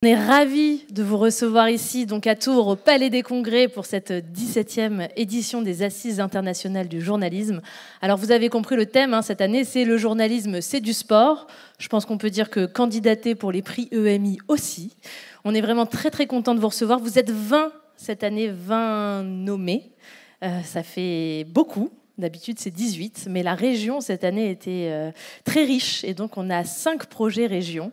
On est ravis de vous recevoir ici, donc à Tours, au Palais des Congrès, pour cette 17e édition des Assises internationales du journalisme. Alors, vous avez compris le thème, cette année, c'est le journalisme, c'est du sport. Je pense qu'on peut dire que candidater pour les prix EMI aussi. On est vraiment très, très content de vous recevoir. Vous êtes 20 cette année, 20 nommés. Ça fait beaucoup. D'habitude, c'est 18. Mais la région, cette année, était très riche. Et donc, on a 5 projets régions.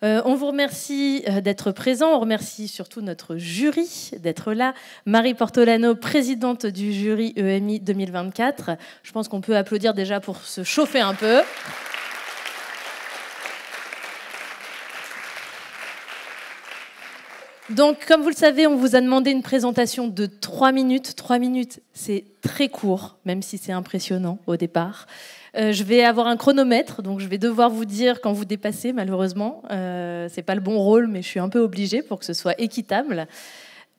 On vous remercie d'être présent, on remercie surtout notre jury d'être là. Marie Portolano, présidente du jury EMI 2024. Je pense qu'on peut applaudir déjà pour se chauffer un peu. Donc, comme vous le savez, on vous a demandé une présentation de 3 minutes. 3 minutes, c'est très court, même si c'est impressionnant au départ. Je vais avoir un chronomètre, donc je vais devoir vous dire quand vous dépassez, malheureusement. C'est pas le bon rôle, mais je suis un peu obligée pour que ce soit équitable.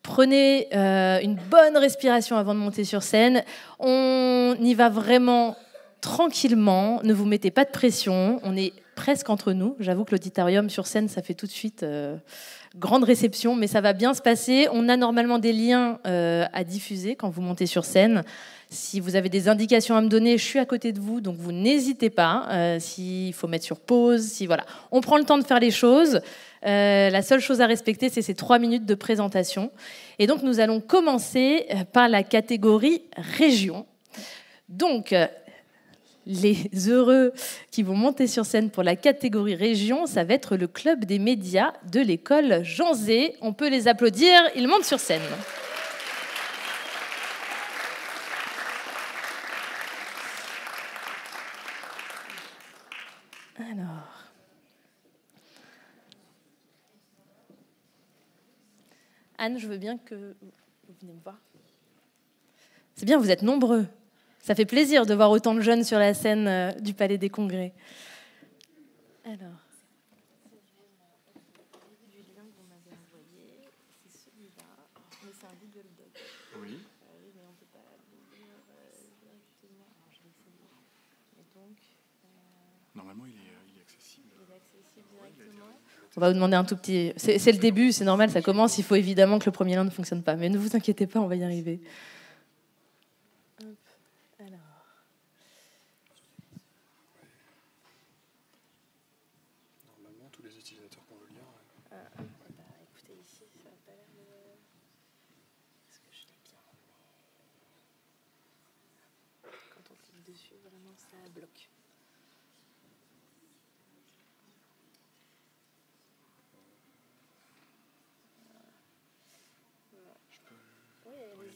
Prenez une bonne respiration avant de monter sur scène. On y va vraiment tranquillement. Ne vous mettez pas de pression. On est presque entre nous. J'avoue que l'auditorium sur scène, ça fait tout de suite grande réception, mais ça va bien se passer. On a normalement des liens à diffuser quand vous montez sur scène. Si vous avez des indications à me donner, je suis à côté de vous, donc vous n'hésitez pas. S'il faut mettre sur pause, voilà. On prend le temps de faire les choses. La seule chose à respecter, c'est ces 3 minutes de présentation. Et donc, nous allons commencer par la catégorie région. Donc, les heureux qui vont monter sur scène pour la catégorie région, ça va être le club des médias de l'école Jean Zay. On peut les applaudir, ils montent sur scène. Alors, Anne, je veux bien que vous venez me voir. C'est bien, vous êtes nombreux. Ça fait plaisir de voir autant de jeunes sur la scène du Palais des Congrès. Alors. Oui. Normalement, il est accessible. On va vous demander un tout petit... C'est le début, c'est normal, ça commence. Il faut évidemment que le premier lien ne fonctionne pas. Mais ne vous inquiétez pas, on va y arriver. Hop. Alors. Normalement, tous les utilisateurs qui ont le lien... Écoutez, ici, ça n'a pas l'air de... Est-ce que je l'ai bien? Quand on clique dessus, vraiment, ça bloque.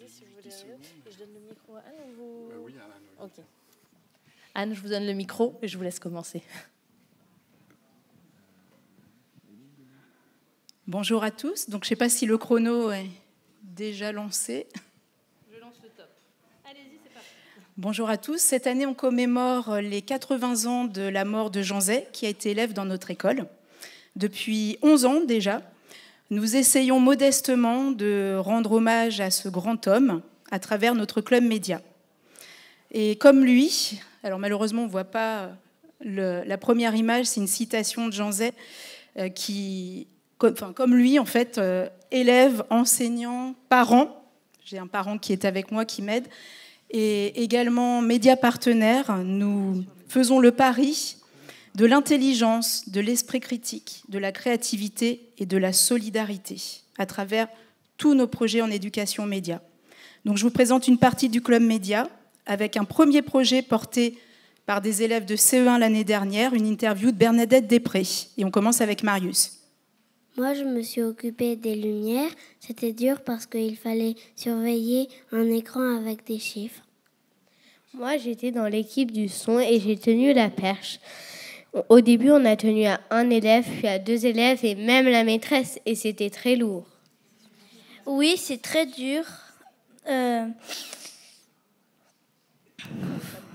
Si vous voulez. Et je donne le micro à Anne ou vous... Oui, à Anne. Ok. Anne, je vous donne le micro et je vous laisse commencer. Bonjour à tous. Donc, je ne sais pas si le chrono est déjà lancé. Je lance le top. Allez-y, c'est parti. Bonjour à tous. Cette année, on commémore les 80 ans de la mort de Jean Zay, qui a été élève dans notre école. Depuis 11 ans déjà, nous essayons modestement de rendre hommage à ce grand homme à travers notre club média. Et comme lui, alors malheureusement on ne voit pas la première image, c'est une citation de Jean Zay qui, comme lui en fait, élève, enseignant, parent, j'ai un parent qui est avec moi qui m'aide, et également média partenaire, nous faisons le pari de l'intelligence, de l'esprit critique, de la créativité et de la solidarité à travers tous nos projets en éducation média. Donc je vous présente une partie du club média avec un premier projet porté par des élèves de CE1 l'année dernière, une interview de Bernadette Després. Et on commence avec Marius. Moi, je me suis occupée des lumières. C'était dur parce qu'il fallait surveiller un écran avec des chiffres. Moi, j'étais dans l'équipe du son et j'ai tenu la perche. Au début, on a tenu à un élève, puis à 2 élèves et même la maîtresse, et c'était très lourd. Oui, c'est très dur.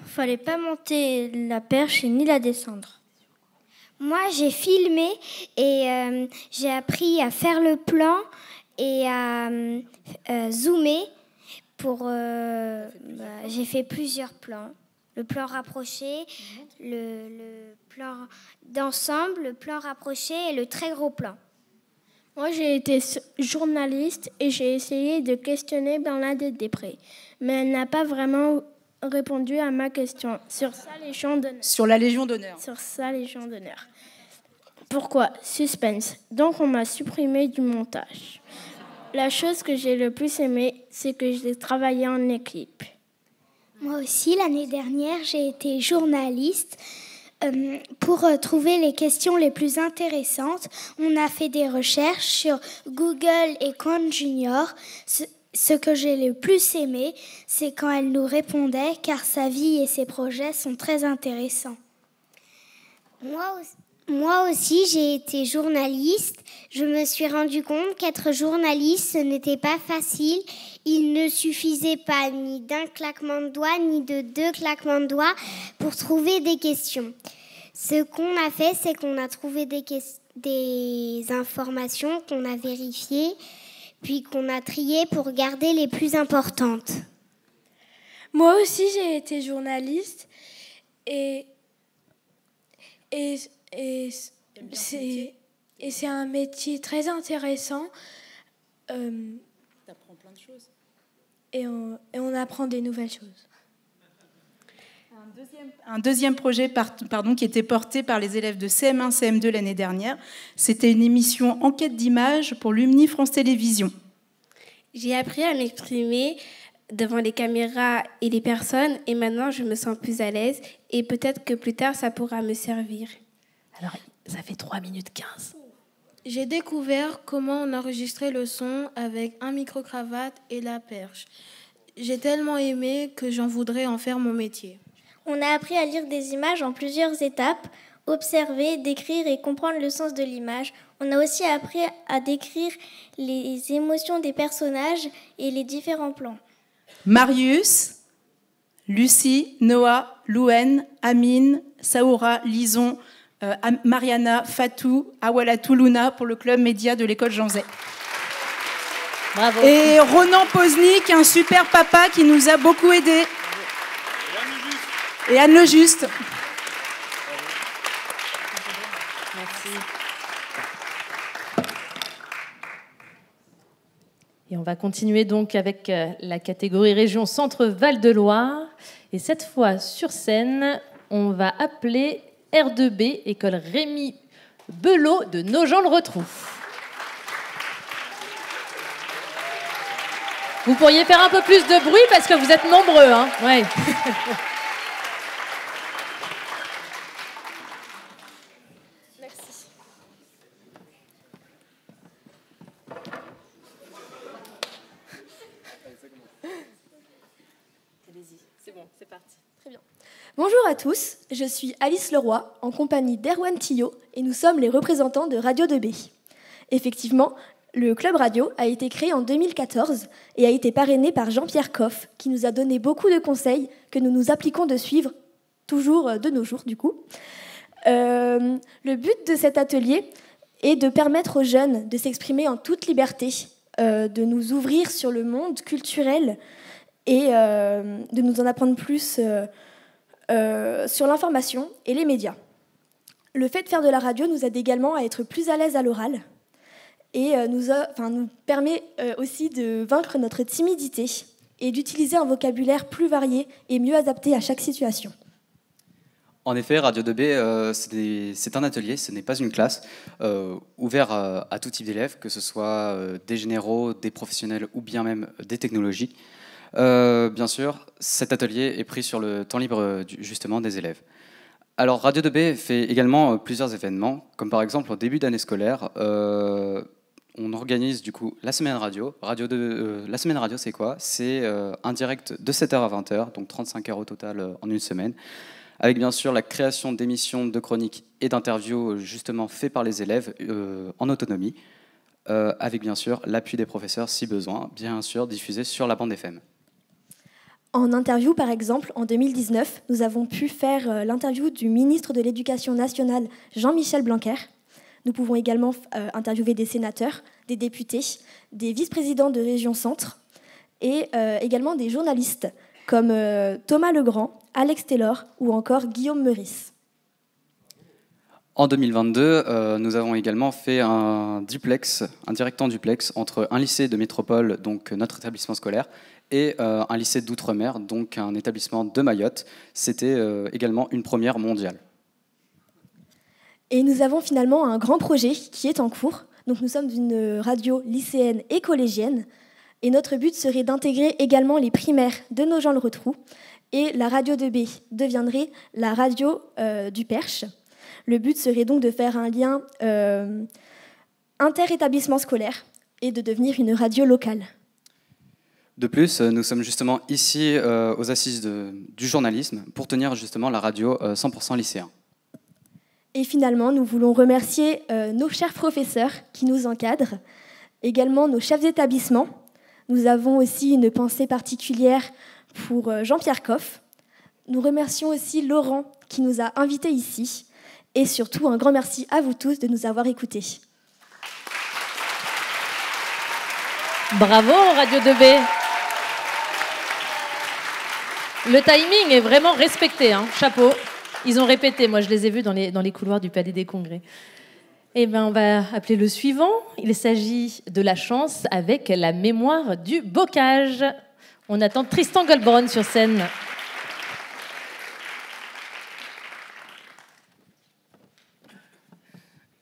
Fallait pas monter la perche ni la descendre. Moi, j'ai filmé et j'ai appris à faire le plan et à zoomer. J'ai fait plusieurs plans. Le plan rapproché, le plan d'ensemble, le plan rapproché et le très gros plan. Moi, j'ai été journaliste et j'ai essayé de questionner Bernadette Després. Mais elle n'a pas vraiment répondu à ma question sur sa Légion d'honneur. Sur la Légion d'honneur. Sur sa Légion d'honneur. Pourquoi? Suspense. Donc, on m'a supprimé du montage. La chose que j'ai le plus aimée, c'est que j'ai travaillé en équipe. Moi aussi, l'année dernière, j'ai été journaliste. Pour trouver les questions les plus intéressantes, on a fait des recherches sur Google et Quant Junior. Ce que j'ai le plus aimé, c'est quand elle nous répondait, car sa vie et ses projets sont très intéressants. Moi aussi, j'ai été journaliste. Je me suis rendu compte qu'être journaliste, ce n'était pas facile. Il ne suffisait pas ni d'un claquement de doigts, ni de 2 claquements de doigts pour trouver des questions. Ce qu'on a fait, c'est qu'on a trouvé des informations qu'on a vérifiées, puis qu'on a triées pour garder les plus importantes. Moi aussi, j'ai été journaliste et c'est un métier très intéressant. T'apprends plein de choses. Et on apprend des nouvelles choses. Un deuxième projet qui était porté par les élèves de CM1, CM2 l'année dernière, c'était une émission Enquête d'images pour l'Umni France Télévisions. J'ai appris à m'exprimer devant les caméras et les personnes et maintenant je me sens plus à l'aise et peut-être que plus tard ça pourra me servir. Alors, ça fait 3 minutes 15. J'ai découvert comment on enregistrait le son avec un micro-cravate et la perche. J'ai tellement aimé que j'en voudrais en faire mon métier. On a appris à lire des images en plusieurs étapes, observer, décrire et comprendre le sens de l'image. On a aussi appris à décrire les émotions des personnages et les différents plans. Marius, Lucie, Noah, Louen, Amine, Saoura, Lison, Mariana, Fatou, Awalatou, Luna pour le club média de l'école Jean Zay. Bravo. Et Ronan Poznik, un super papa qui nous a beaucoup aidés. Et Anne Le Juste. Merci. Et on va continuer donc avec la catégorie région Centre-Val de Loire. Et cette fois, sur scène, on va appeler R2B, école Rémi Belot de Nogent-le-Rotrou. Vous pourriez faire un peu plus de bruit parce que vous êtes nombreux, hein. Ouais. Bonjour à tous, je suis Alice Leroy, en compagnie d'Erwan Tillot, et nous sommes les représentants de Radio 2B. Effectivement, le club radio a été créé en 2014 et a été parrainé par Jean-Pierre Coff, qui nous a donné beaucoup de conseils que nous nous appliquons de suivre, toujours de nos jours du coup. Le but de cet atelier est de permettre aux jeunes de s'exprimer en toute liberté, de nous ouvrir sur le monde culturel et de nous en apprendre plus sur l'information et les médias. Le fait de faire de la radio nous aide également à être plus à l'aise à l'oral et nous permet aussi de vaincre notre timidité et d'utiliser un vocabulaire plus varié et mieux adapté à chaque situation. En effet, Radio 2B, c'est un atelier, ce n'est pas une classe, ouvert à tout type d'élèves, que ce soit des généraux, des professionnels ou bien même des technologies. Bien sûr, cet atelier est pris sur le temps libre justement des élèves. Alors Radio 2B fait également plusieurs événements, comme par exemple au début d'année scolaire, on organise du coup la semaine radio. La semaine radio, c'est quoi? C'est un direct de 7h à 20h, donc 35 heures au total en une semaine, avec bien sûr la création d'émissions, de chroniques et d'interviews justement faites par les élèves en autonomie, avec bien sûr l'appui des professeurs si besoin, bien sûr diffusé sur la bande FM. En interview, par exemple, en 2019, nous avons pu faire l'interview du ministre de l'Éducation nationale, Jean-Michel Blanquer. Nous pouvons également interviewer des sénateurs, des députés, des vice-présidents de région Centre et également des journalistes comme Thomas Legrand, Alex Taylor ou encore Guillaume Meurice. En 2022, nous avons également fait un direct en duplex entre un lycée de métropole, donc notre établissement scolaire, et un lycée d'outre-mer, donc un établissement de Mayotte. C'était également une première mondiale. Et nous avons finalement un grand projet qui est en cours. Donc nous sommes une radio lycéenne et collégienne. Et notre but serait d'intégrer également les primaires de Nogent-le-Rotrou. Et la radio de B deviendrait la radio du Perche. Le but serait donc de faire un lien inter-établissement scolaire et de devenir une radio locale. De plus, nous sommes justement ici aux assises du journalisme pour tenir justement la radio 100% lycéen. Et finalement, nous voulons remercier nos chers professeurs qui nous encadrent, également nos chefs d'établissement. Nous avons aussi une pensée particulière pour Jean-Pierre Coff. Nous remercions aussi Laurent qui nous a invités ici. Et surtout, un grand merci à vous tous de nous avoir écoutés. Bravo Radio 2B. Le timing est vraiment respecté, hein. Chapeau. Ils ont répété, moi je les ai vus dans les couloirs du Palais des Congrès. Eh bien, on va appeler le suivant. Il s'agit de la chance avec la mémoire du bocage. On attend Tristan Goldbronn sur scène.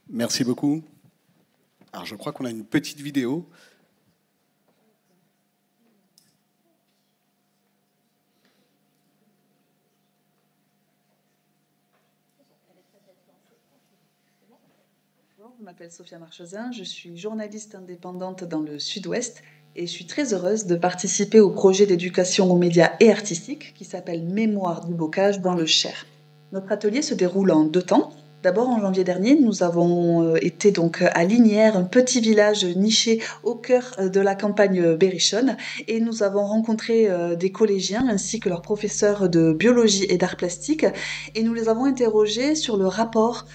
Merci beaucoup. Alors, je crois qu'on a une petite vidéo. Je m'appelle Sophia Marchesin, je suis journaliste indépendante dans le Sud-Ouest et je suis très heureuse de participer au projet d'éducation aux médias et artistiques qui s'appelle Mémoire du bocage dans le Cher. Notre atelier se déroule en 2 temps. D'abord, en janvier dernier, nous avons été donc à Lignières, un petit village niché au cœur de la campagne berrichonne, et nous avons rencontré des collégiens ainsi que leurs professeurs de biologie et d'art plastique, et nous les avons interrogés sur le rapport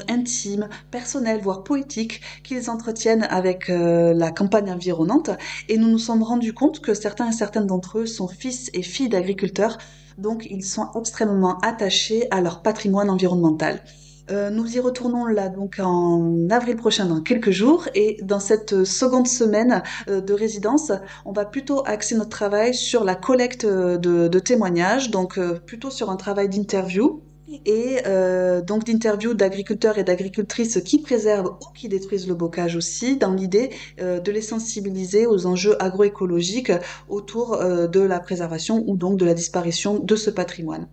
intime, personnel, voire poétique qu'ils entretiennent avec la campagne environnante, et nous nous sommes rendus compte que certains et certaines d'entre eux sont fils et filles d'agriculteurs, donc ils sont extrêmement attachés à leur patrimoine environnemental. Nous y retournons là donc en avril prochain dans quelques jours, et dans cette seconde semaine de résidence, on va plutôt axer notre travail sur la collecte de témoignages, donc plutôt sur un travail d'interview et donc d'interviews d'agriculteurs et d'agricultrices qui préservent ou qui détruisent le bocage aussi, dans l'idée de les sensibiliser aux enjeux agroécologiques autour de la préservation ou donc de la disparition de ce patrimoine.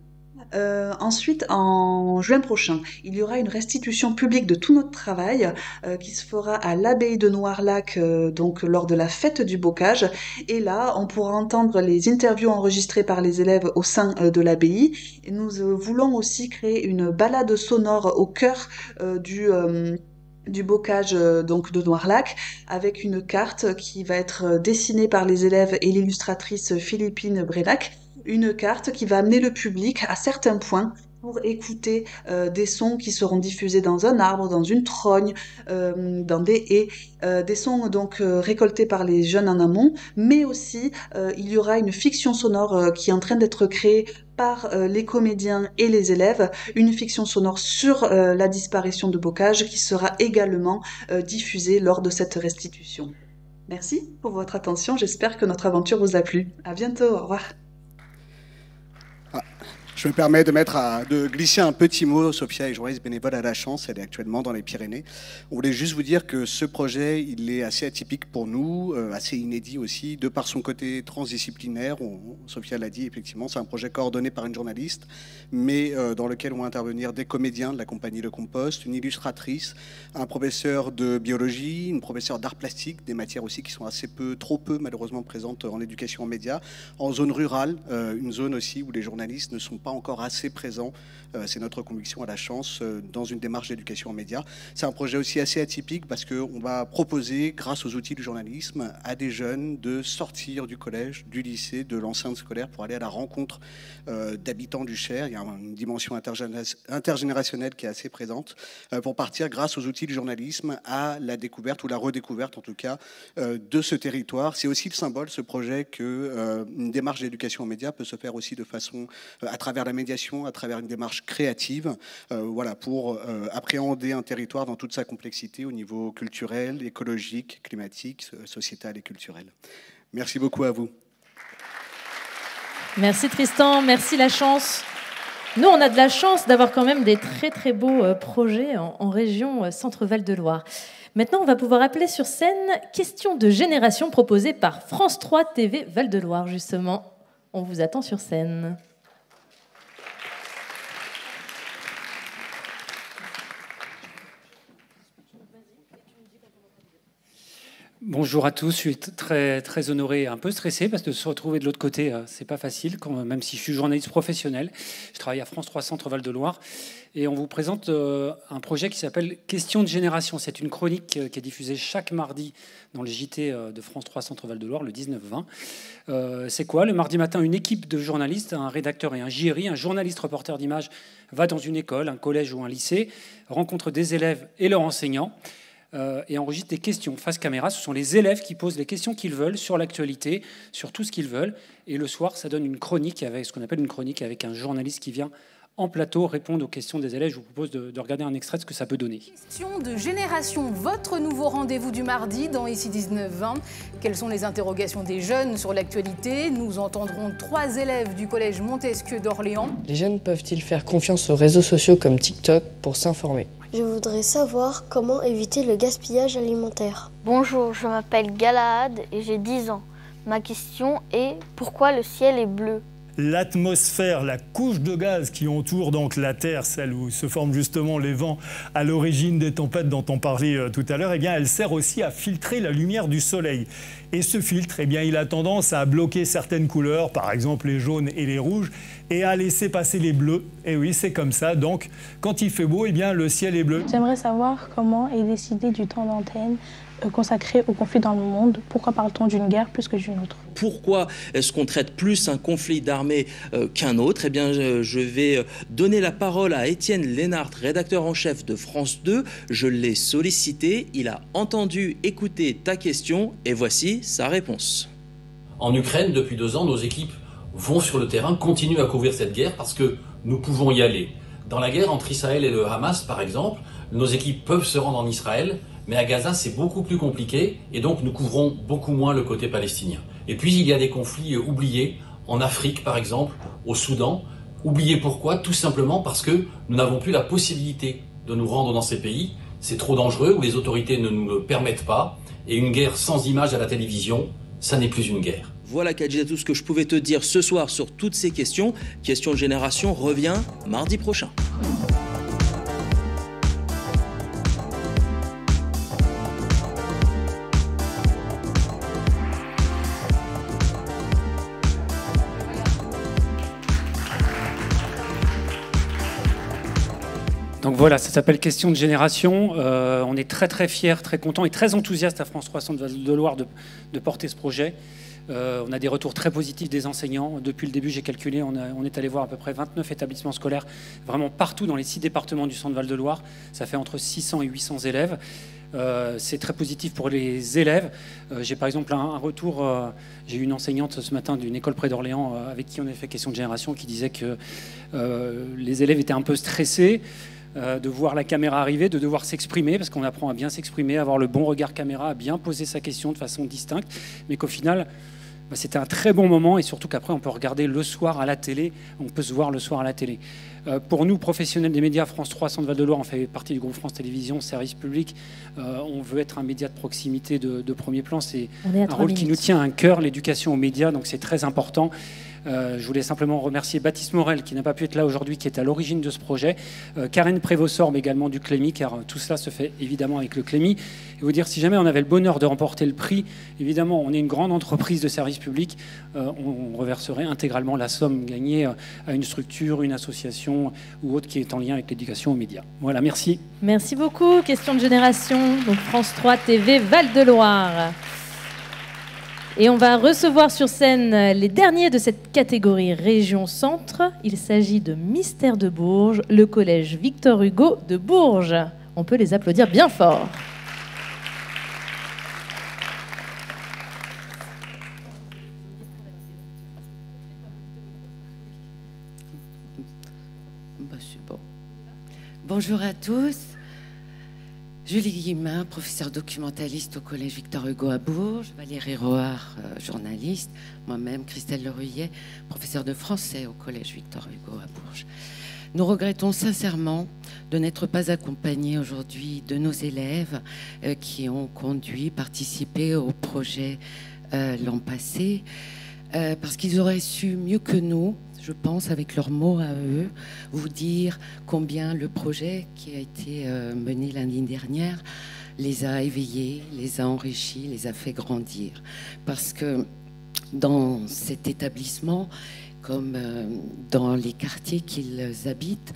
Ensuite, en juin prochain, il y aura une restitution publique de tout notre travail qui se fera à l'abbaye de Noirlac, donc lors de la fête du bocage. Et là, on pourra entendre les interviews enregistrées par les élèves au sein de l'abbaye. Et nous voulons aussi créer une balade sonore au cœur du bocage donc de Noirlac, avec une carte qui va être dessinée par les élèves et l'illustratrice Philippine Brélac. Une carte qui va amener le public à certains points pour écouter des sons qui seront diffusés dans un arbre, dans une trogne, dans des haies, des sons donc récoltés par les jeunes en amont, mais aussi il y aura une fiction sonore qui est en train d'être créée par les comédiens et les élèves, une fiction sonore sur la disparition de bocage qui sera également diffusée lors de cette restitution. Merci pour votre attention, j'espère que notre aventure vous a plu. À bientôt, au revoir. Je me permets de glisser un petit mot. Sophia est journaliste bénévole à la chance, elle est actuellement dans les Pyrénées. On voulait juste vous dire que ce projet, il est assez atypique pour nous, assez inédit aussi, de par son côté transdisciplinaire. Sophia l'a dit, effectivement, c'est un projet coordonné par une journaliste, mais dans lequel vont intervenir des comédiens de la compagnie Le Compost, une illustratrice, un professeur de biologie, une professeure d'art plastique, des matières aussi qui sont trop peu malheureusement présentes en éducation en médias, en zone rurale, une zone aussi où les journalistes ne sont pas encore assez présents, c'est notre conviction à la chance, dans une démarche d'éducation en médias. C'est un projet aussi assez atypique parce qu'on va proposer, grâce aux outils du journalisme, à des jeunes de sortir du collège, du lycée, de l'enceinte scolaire pour aller à la rencontre d'habitants du Cher. Il y a une dimension intergénérationnelle qui est assez présente pour partir, grâce aux outils du journalisme, à la découverte ou la redécouverte en tout cas de ce territoire. C'est aussi le symbole, ce projet, qu'une démarche d'éducation en médias peut se faire aussi de façon à travers travers la médiation, à travers une démarche créative, voilà, pour appréhender un territoire dans toute sa complexité au niveau culturel, écologique, climatique, sociétal et culturel. Merci beaucoup à vous. Merci Tristan, merci La Chance. Nous, on a de la chance d'avoir quand même des très très beaux projets en région Centre-Val de Loire. Maintenant, on va pouvoir appeler sur scène Question de génération proposée par France 3 TV Val de Loire, justement. On vous attend sur scène. Bonjour à tous, je suis très honoré et un peu stressé parce que de se retrouver de l'autre côté, c'est pas facile, même si je suis journaliste professionnel. Je travaille à France 3 Centre Val de Loire et on vous présente un projet qui s'appelle Question de génération. C'est une chronique qui est diffusée chaque mardi dans le JT de France 3 Centre Val de Loire, le 19-20. C'est quoi? Le mardi matin, une équipe de journalistes, un rédacteur et un JRI, un journaliste reporter d'image, va dans une école, un collège ou un lycée, rencontre des élèves et leurs enseignants, et enregistre des questions face caméra. Ce sont les élèves qui posent les questions qu'ils veulent sur l'actualité, sur tout ce qu'ils veulent. Et le soir, ça donne une chronique, avec ce qu'on appelle une chronique, avec un journaliste qui vient en plateau répondre aux questions des élèves. Je vous propose de regarder un extrait de ce que ça peut donner. Question de génération, votre nouveau rendez-vous du mardi dans Ici 19-20. Quelles sont les interrogations des jeunes sur l'actualité? Nous entendrons 3 élèves du collège Montesquieu d'Orléans. Les jeunes peuvent-ils faire confiance aux réseaux sociaux comme TikTok pour s'informer? Je voudrais savoir comment éviter le gaspillage alimentaire. Bonjour, je m'appelle Galahad et j'ai 10 ans. Ma question est pourquoi le ciel est bleu? L'atmosphère, la couche de gaz qui entoure donc la Terre, celle où se forment justement les vents à l'origine des tempêtes dont on parlait tout à l'heure, eh bien, elle sert aussi à filtrer la lumière du soleil. Et ce filtre, eh bien, il a tendance à bloquer certaines couleurs, par exemple les jaunes et les rouges, et à laisser passer les bleus. Et oui, c'est comme ça. Donc, quand il fait beau, eh bien, le ciel est bleu. J'aimerais savoir comment est décidé du temps d'antenne consacré au conflit dans le monde. Pourquoi parle-t-on d'une guerre plus que d'une autre? Pourquoi est-ce qu'on traite plus un conflit d'armée qu'un autre? Eh bien, je vais donner la parole à Étienne Lénart, rédacteur en chef de France 2. Je l'ai sollicité, il a entendu, écouté ta question et voici sa réponse. En Ukraine, depuis 2 ans, nos équipes vont sur le terrain, continuent à couvrir cette guerre parce que nous pouvons y aller. Dans la guerre entre Israël et le Hamas, par exemple, nos équipes peuvent se rendre en Israël, mais à Gaza, c'est beaucoup plus compliqué et donc nous couvrons beaucoup moins le côté palestinien. Et puis, il y a des conflits oubliés, en Afrique par exemple, au Soudan. Oubliés pourquoi? Tout simplement parce que nous n'avons plus la possibilité de nous rendre dans ces pays. C'est trop dangereux, ou les autorités ne nous le permettent pas. Et une guerre sans image à la télévision, ça n'est plus une guerre. Voilà, Kadji, tout ce que je pouvais te dire ce soir sur toutes ces questions. Question de génération revient mardi prochain. Donc voilà, ça s'appelle Question de génération. On est très fiers, très contents et très enthousiastes à France 3 Centre Val de Loire de porter ce projet. On a des retours très positifs des enseignants. Depuis le début, j'ai calculé, on est allé voir à peu près 29 établissements scolaires, vraiment partout dans les 6 départements du Centre Val de Loire. Ça fait entre 600 et 800 élèves. C'est très positif pour les élèves. J'ai par exemple un retour, j'ai eu une enseignante ce matin d'une école près d'Orléans avec qui on a fait Question de génération qui disait que les élèves étaient un peu stressés de voir la caméra arriver, de devoir s'exprimer, parce qu'on apprend à bien s'exprimer, à avoir le bon regard caméra, à bien poser sa question de façon distincte, mais qu'au final, c'était un très bon moment, et surtout qu'après, on peut regarder le soir à la télé, on peut se voir le soir à la télé. Pour nous, professionnels des médias, France 3, Centre Val de Loire, on fait partie du groupe France Télévisions, service public, on veut être un média de proximité de premier plan, c'est un rôle qui nous tient à cœur, l'éducation aux médias, donc c'est très important. Je voulais simplement remercier Baptiste Morel qui n'a pas pu être là aujourd'hui, qui est à l'origine de ce projet, Karen Prévost-Sorbe également du Clémy, car tout cela se fait évidemment avec le Clémy. Et vous dire, si jamais on avait le bonheur de remporter le prix, évidemment on est une grande entreprise de service public, on reverserait intégralement la somme gagnée à une structure, une association ou autre qui est en lien avec l'éducation aux médias. Voilà, merci. Merci beaucoup. Question de génération, donc France 3 TV Val de Loire. Et on va recevoir sur scène les derniers de cette catégorie Région Centre. Il s'agit de Mystère de Bourges, le collège Victor Hugo de Bourges. On peut les applaudir bien fort. Bonjour à tous. Julie Guillemin, professeure documentaliste au Collège Victor Hugo à Bourges. Valérie Roard, journaliste. Moi-même, Christelle Leruyet, professeure de français au Collège Victor Hugo à Bourges. Nous regrettons sincèrement de n'être pas accompagnés aujourd'hui de nos élèves qui ont participé au projet l'an passé, parce qu'ils auraient su mieux que nous, je pense, avec leurs mots à eux, vous dire combien le projet qui a été mené l'année dernière les a éveillés, les a enrichis, les a fait grandir. Parce que dans cet établissement, comme dans les quartiers qu'ils habitent,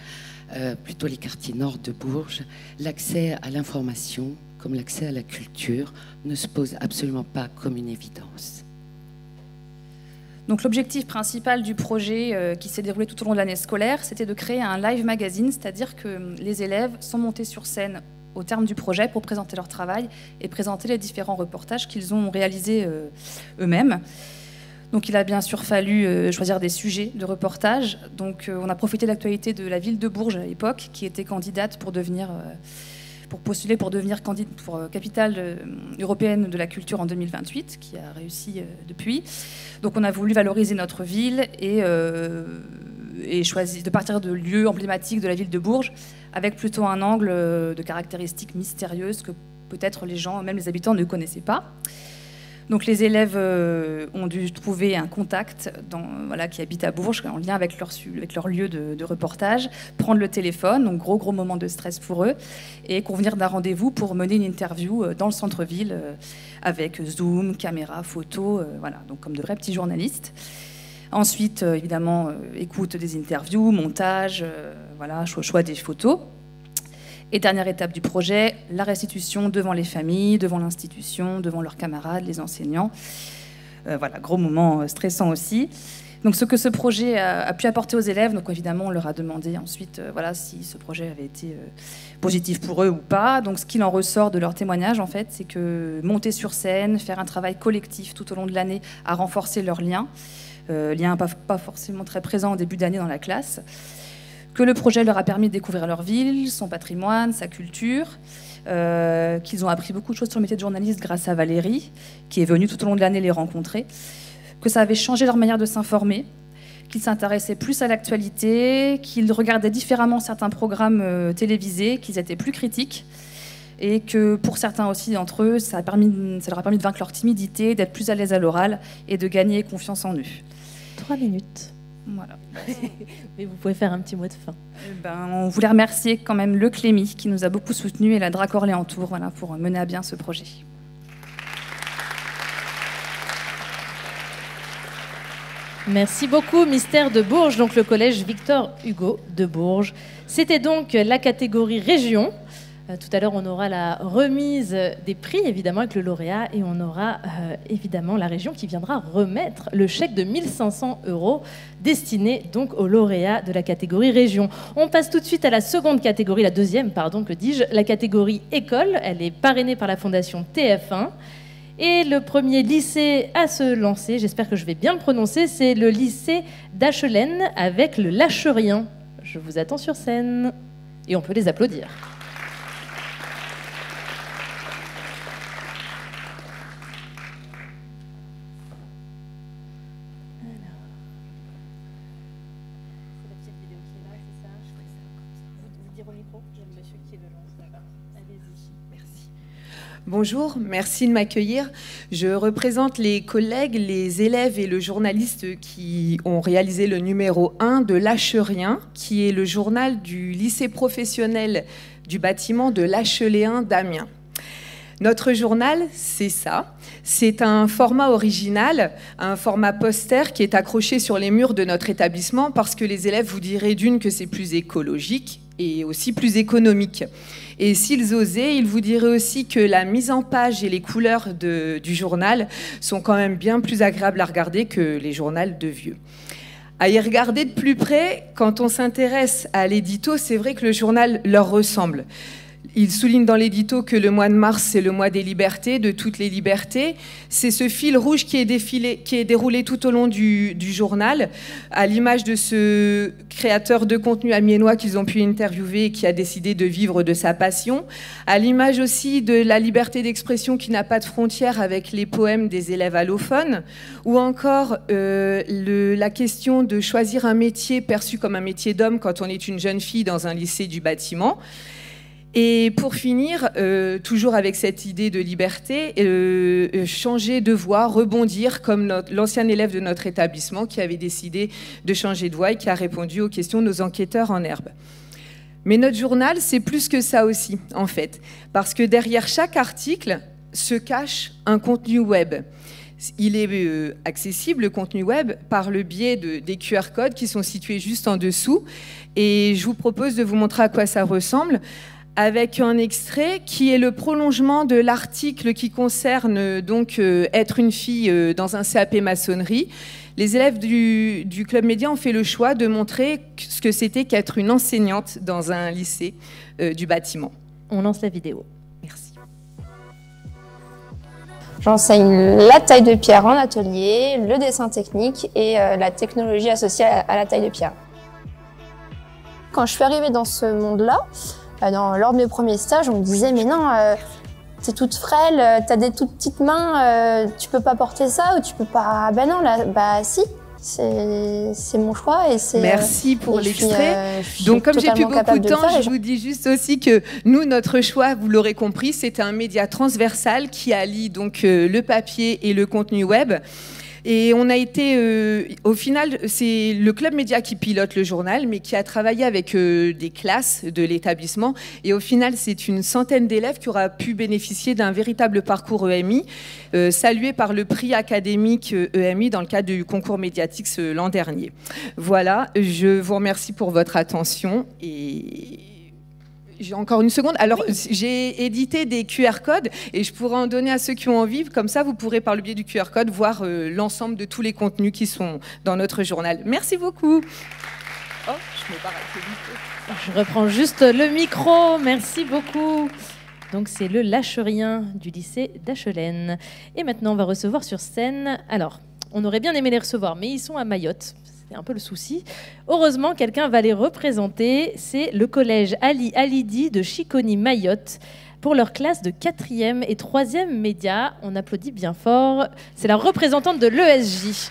plutôt les quartiers nord de Bourges, l'accès à l'information, comme l'accès à la culture, ne se pose absolument pas comme une évidence. Donc l'objectif principal du projet qui s'est déroulé tout au long de l'année scolaire, c'était de créer un live magazine, c'est-à-dire que les élèves sont montés sur scène au terme du projet pour présenter leur travail et présenter les différents reportages qu'ils ont réalisés eux-mêmes. Donc il a bien sûr fallu choisir des sujets de reportage. Donc on a profité de l'actualité de la ville de Bourges à l'époque, qui était candidate pour postuler pour devenir capitale européenne de la culture en 2028, qui a réussi depuis. Donc on a voulu valoriser notre ville et choisi de partir de lieux emblématiques de la ville de Bourges, avec plutôt un angle de caractéristiques mystérieuses que peut-être les gens, même les habitants, ne connaissaient pas. Donc les élèves ont dû trouver un contact qui habite à Bourges, en lien avec leur lieu de reportage, prendre le téléphone, donc gros moment de stress pour eux, et convenir d'un rendez-vous pour mener une interview dans le centre-ville avec Zoom, caméra, photo, donc comme de vrais petits journalistes. Ensuite, évidemment, écoute des interviews, montage, choix des photos. Et dernière étape du projet, la restitution devant les familles, devant l'institution, devant leurs camarades, les enseignants. Gros moment stressant aussi. Donc ce que ce projet a pu apporter aux élèves, donc évidemment on leur a demandé ensuite si ce projet avait été positif pour eux ou pas. Donc ce qu'il en ressort de leur témoignage en fait, c'est que monter sur scène, faire un travail collectif tout au long de l'année a renforcé leurs liens. Liens pas forcément très présents au début d'année dans la classe. Que le projet leur a permis de découvrir leur ville, son patrimoine, sa culture, qu'ils ont appris beaucoup de choses sur le métier de journaliste grâce à Valérie, qui est venue tout au long de l'année les rencontrer, que ça avait changé leur manière de s'informer, qu'ils s'intéressaient plus à l'actualité, qu'ils regardaient différemment certains programmes télévisés, qu'ils étaient plus critiques, et que pour certains aussi d'entre eux, ça leur a permis de vaincre leur timidité, d'être plus à l'aise à l'oral et de gagner confiance en eux. 3 minutes. Voilà. Mais vous pouvez faire un petit mot de fin. On voulait remercier quand même le Clémy qui nous a beaucoup soutenus et la DRAC Orléans-Tours pour mener à bien ce projet. Merci beaucoup, Mystère de Bourges, donc le collège Victor Hugo de Bourges. C'était donc la catégorie région. Tout à l'heure, on aura la remise des prix, évidemment, avec le lauréat, et on aura évidemment la région qui viendra remettre le chèque de 1 500 € destiné donc au lauréat de la catégorie région. On passe tout de suite à la seconde catégorie, la deuxième, pardon, que dis-je, la catégorie école. Elle est parrainée par la fondation TF1. Et le premier lycée à se lancer, j'espère que je vais bien le prononcer, c'est le lycée d'Achelaine avec le Lâcherien. Je vous attends sur scène. Et on peut les applaudir. Bonjour, merci de m'accueillir. Je représente les collègues, les élèves et le journaliste qui ont réalisé le numéro 1 de Lâcherien, qui est le journal du lycée professionnel du bâtiment de Lacheléen d'Amiens. Notre journal, c'est ça. C'est un format original, un format poster qui est accroché sur les murs de notre établissement parce que les élèves vous diraient d'une que c'est plus écologique et aussi plus économique. Et s'ils osaient, ils vous diraient aussi que la mise en page et les couleurs du journal sont quand même bien plus agréables à regarder que les journaux de vieux. À y regarder de plus près, quand on s'intéresse à l'édito, c'est vrai que le journal leur ressemble. Il souligne dans l'édito que le mois de mars, c'est le mois des libertés, de toutes les libertés. C'est ce fil rouge qui est déroulé tout au long du journal, à l'image de ce créateur de contenu amiénois qu'ils ont pu interviewer et qui a décidé de vivre de sa passion, à l'image aussi de la liberté d'expression qui n'a pas de frontières avec les poèmes des élèves allophones, ou encore la question de choisir un métier perçu comme un métier d'homme quand on est une jeune fille dans un lycée du bâtiment. Et pour finir, toujours avec cette idée de liberté, changer de voie, rebondir comme l'ancien élève de notre établissement qui avait décidé de changer de voie et qui a répondu aux questions de nos enquêteurs en herbe. Mais notre journal, c'est plus que ça aussi, en fait, parce que derrière chaque article se cache un contenu web. Il est accessible, le contenu web, par le biais des QR codes qui sont situés juste en dessous. Et je vous propose de vous montrer à quoi ça ressemble, avec un extrait qui est le prolongement de l'article qui concerne donc être une fille dans un CAP maçonnerie. Les élèves du Club Média ont fait le choix de montrer ce que c'était qu'être une enseignante dans un lycée du bâtiment. On lance la vidéo. Merci. J'enseigne la taille de pierre en atelier, le dessin technique et la technologie associée à la taille de pierre. Quand je suis arrivée dans ce monde-là, lors de mes premiers stages, on me disait « mais non, t'es toute frêle, t'as des toutes petites mains, tu peux pas porter ça ou tu peux pas… » Ben non, là, bah si, c'est mon choix et c'est… Merci pour l'extrait. Donc comme j'ai plus beaucoup de temps, je vous dis juste aussi que nous, notre choix, vous l'aurez compris, c'est un média transversal qui allie donc le papier et le contenu web. Et on a été, au final, c'est le Club Média qui pilote le journal, mais qui a travaillé avec des classes de l'établissement. Et au final, c'est une centaine d'élèves qui aura pu bénéficier d'un véritable parcours EMI, salué par le prix académique EMI dans le cadre du concours Mediatix l'an dernier. Voilà, je vous remercie pour votre attention et… J'ai encore une seconde. Alors, oui. J'ai édité des QR codes et je pourrais en donner à ceux qui ont envie. Comme ça, vous pourrez, par le biais du QR code, voir l'ensemble de tous les contenus qui sont dans notre journal. Merci beaucoup. Oh, je me barre avec le micro. Je reprends juste le micro. Merci beaucoup. Donc, c'est le Lâche-Rien du lycée d'Achelaine. Et maintenant, on va recevoir sur scène… Alors, on aurait bien aimé les recevoir, mais ils sont à Mayotte. C'est un peu le souci. Heureusement, quelqu'un va les représenter. C'est le collège Ali Alidi de Chiconi, Mayotte, pour leur classe de 4e et 3e média. On applaudit bien fort. C'est la représentante de l'ESJ.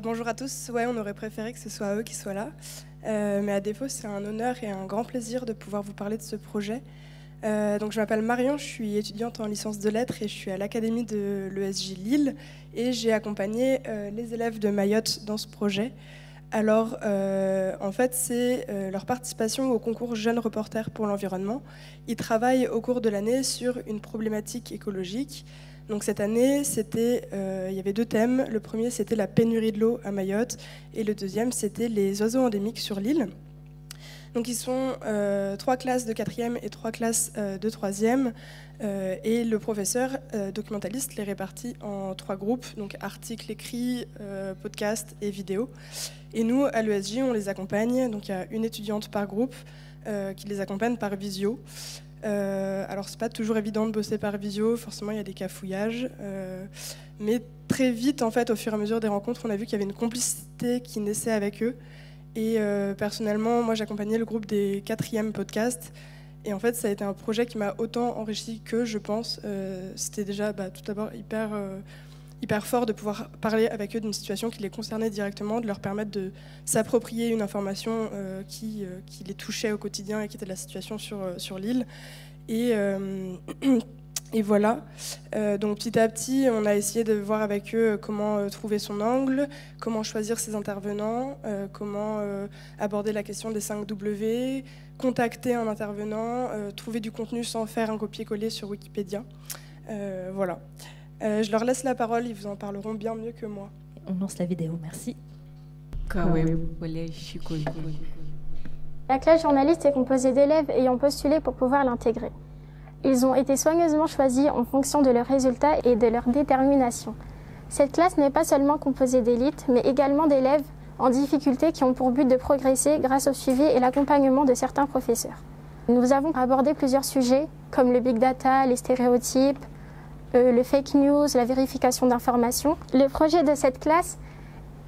Bonjour à tous. Ouais, on aurait préféré que ce soit eux qui soient là. Mais à défaut, c'est un honneur et un grand plaisir de pouvoir vous parler de ce projet. Donc je m'appelle Marion, je suis étudiante en licence de lettres et je suis à l'académie de l'ESJ Lille et j'ai accompagné les élèves de Mayotte dans ce projet. Alors en fait c'est leur participation au concours Jeunes Reporters pour l'environnement. Ils travaillent au cours de l'année sur une problématique écologique. Donc cette année il y avait 2 thèmes. Le premier c'était la pénurie de l'eau à Mayotte et le deuxième c'était les oiseaux endémiques sur l'île. Donc ils sont 3 classes de 4e et 3 classes de 3e et le professeur documentaliste les répartit en 3 groupes, donc articles écrits, podcasts et vidéos. Et nous, à l'ESJ, on les accompagne, donc il y a une étudiante par groupe qui les accompagne par visio. Alors c'est pas toujours évident de bosser par visio, forcément il y a des cafouillages, mais très vite, en fait, au fur et à mesure des rencontres, on a vu qu'il y avait une complicité qui naissait avec eux. Et personnellement, moi j'accompagnais le groupe des 4e podcasts et en fait ça a été un projet qui m'a autant enrichi que je pense. C'était déjà tout d'abord hyper fort de pouvoir parler avec eux d'une situation qui les concernait directement, de leur permettre de s'approprier une information qui les touchait au quotidien et qui était la situation sur l'île. Et voilà, donc petit à petit, on a essayé de voir avec eux comment trouver son angle, comment choisir ses intervenants, comment aborder la question des 5 W, contacter un intervenant, trouver du contenu sans faire un copier-coller sur Wikipédia. Voilà. Je leur laisse la parole, ils vous en parleront bien mieux que moi. On lance la vidéo, merci. La classe journaliste est composée d'élèves ayant postulé pour pouvoir l'intégrer. Ils ont été soigneusement choisis en fonction de leurs résultats et de leur détermination. Cette classe n'est pas seulement composée d'élites, mais également d'élèves en difficulté qui ont pour but de progresser grâce au suivi et l'accompagnement de certains professeurs. Nous avons abordé plusieurs sujets comme le big data, les stéréotypes, le fake news, la vérification d'informations. Le projet de cette classe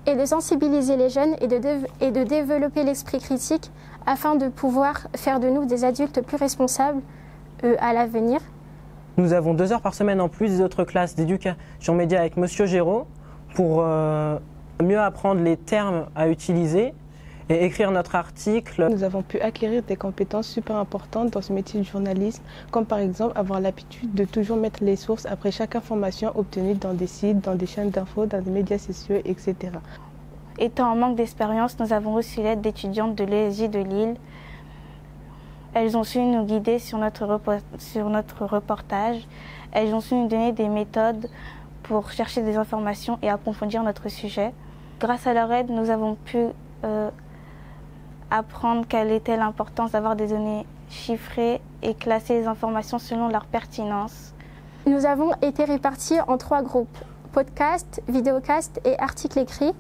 est de sensibiliser les jeunes et de développer l'esprit critique afin de pouvoir faire de nous des adultes plus responsables à l'avenir. Nous avons 2 heures par semaine en plus des autres classes d'éducation média avec Monsieur Géraud pour mieux apprendre les termes à utiliser et écrire notre article. Nous avons pu acquérir des compétences super importantes dans ce métier de journalisme, comme par exemple avoir l'habitude de toujours mettre les sources après chaque information obtenue dans des sites, dans des chaînes d'infos, dans des médias sociaux, etc. Étant en manque d'expérience, nous avons reçu l'aide d'étudiantes de l'ESJ de Lille. Elles ont su nous guider sur notre reportage. Elles ont su nous donner des méthodes pour chercher des informations et approfondir notre sujet. Grâce à leur aide, nous avons pu apprendre quelle était l'importance d'avoir des données chiffrées et classer les informations selon leur pertinence. Nous avons été répartis en 3 groupes, podcast, vidéocast et articles écrits.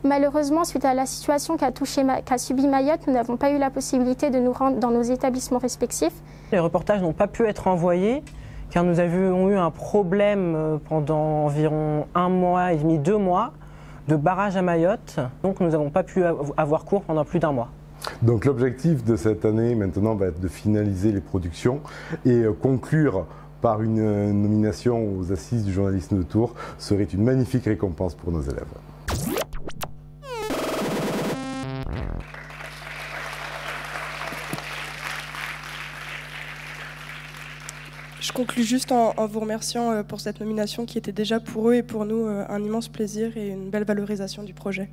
Malheureusement, suite à la situation qu'a subi Mayotte, nous n'avons pas eu la possibilité de nous rendre dans nos établissements respectifs. Les reportages n'ont pas pu être envoyés car nous avions eu un problème pendant environ 1 mois et demi, 2 mois de barrage à Mayotte. Donc nous n'avons pas pu avoir cours pendant plus d'1 mois. Donc l'objectif de cette année maintenant va être de finaliser les productions et conclure par une nomination aux Assises du journalisme de Tours serait une magnifique récompense pour nos élèves. Je conclue juste en vous remerciant pour cette nomination qui était déjà pour eux et pour nous un immense plaisir et une belle valorisation du projet.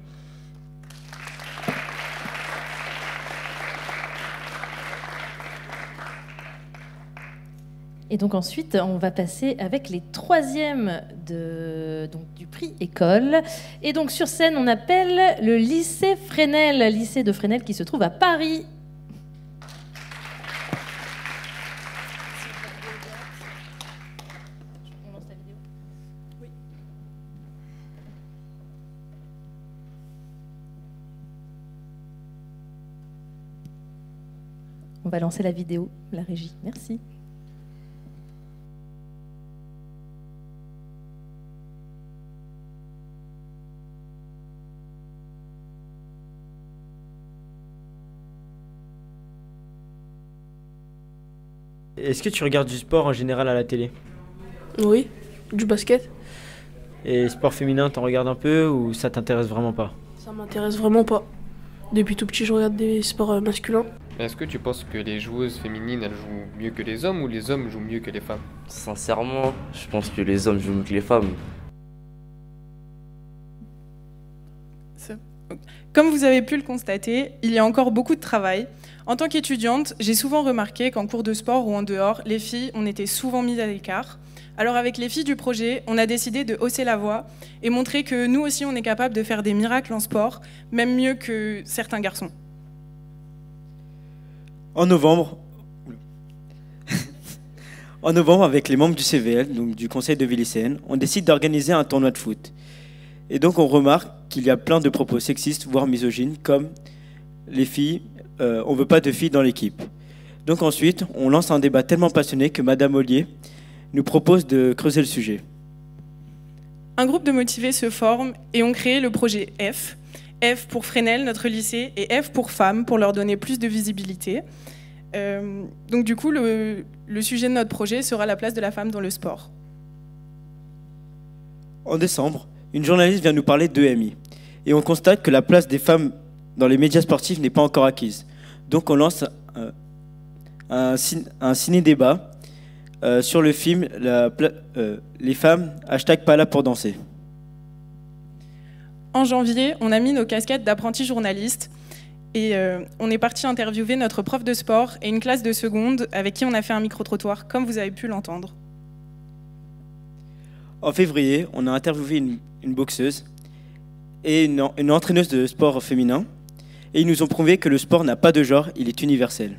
Et donc ensuite, on va passer avec les 3e du prix école. Et donc sur scène, on appelle le lycée Fresnel, lycée de Fresnel qui se trouve à Paris. On va lancer la vidéo, la régie. Merci. Est-ce que tu regardes du sport en général à la télé? Oui, du basket. Et sport féminin, t'en regardes un peu ou ça t'intéresse vraiment pas? Ça m'intéresse vraiment pas. Depuis tout petit, je regarde des sports masculins. Est-ce que tu penses que les joueuses féminines, elles jouent mieux que les hommes ou les hommes jouent mieux que les femmes? Sincèrement, je pense que les hommes jouent mieux que les femmes. Comme vous avez pu le constater, il y a encore beaucoup de travail. En tant qu'étudiante, j'ai souvent remarqué qu'en cours de sport ou en dehors, les filles, on était souvent mises à l'écart. Alors avec les filles du projet, on a décidé de hausser la voix et montrer que nous aussi, on est capable de faire des miracles en sport, même mieux que certains garçons. En novembre, avec les membres du CVL, donc du conseil de vie lycéenne, on décide d'organiser un tournoi de foot. Et donc on remarque qu'il y a plein de propos sexistes, voire misogynes, comme les filles, on ne veut pas de filles dans l'équipe. Donc ensuite, on lance un débat tellement passionné que Madame Ollier nous propose de creuser le sujet. Un groupe de motivés se forme et ont créé le projet F. F pour Fresnel, notre lycée, et F pour femmes, pour leur donner plus de visibilité. Donc du coup, le sujet de notre projet sera la place de la femme dans le sport. En décembre, une journaliste vient nous parler d'EMI. Et on constate que la place des femmes dans les médias sportifs n'est pas encore acquise. Donc on lance un ciné-débat sur le film Les femmes, #pas là pour danser. En janvier, on a mis nos casquettes d'apprentis journalistes et on est parti interviewer notre prof de sport et une classe de seconde avec qui on a fait un micro-trottoir, comme vous avez pu l'entendre. En février, on a interviewé une boxeuse et une entraîneuse de sport féminin et ils nous ont prouvé que le sport n'a pas de genre, il est universel.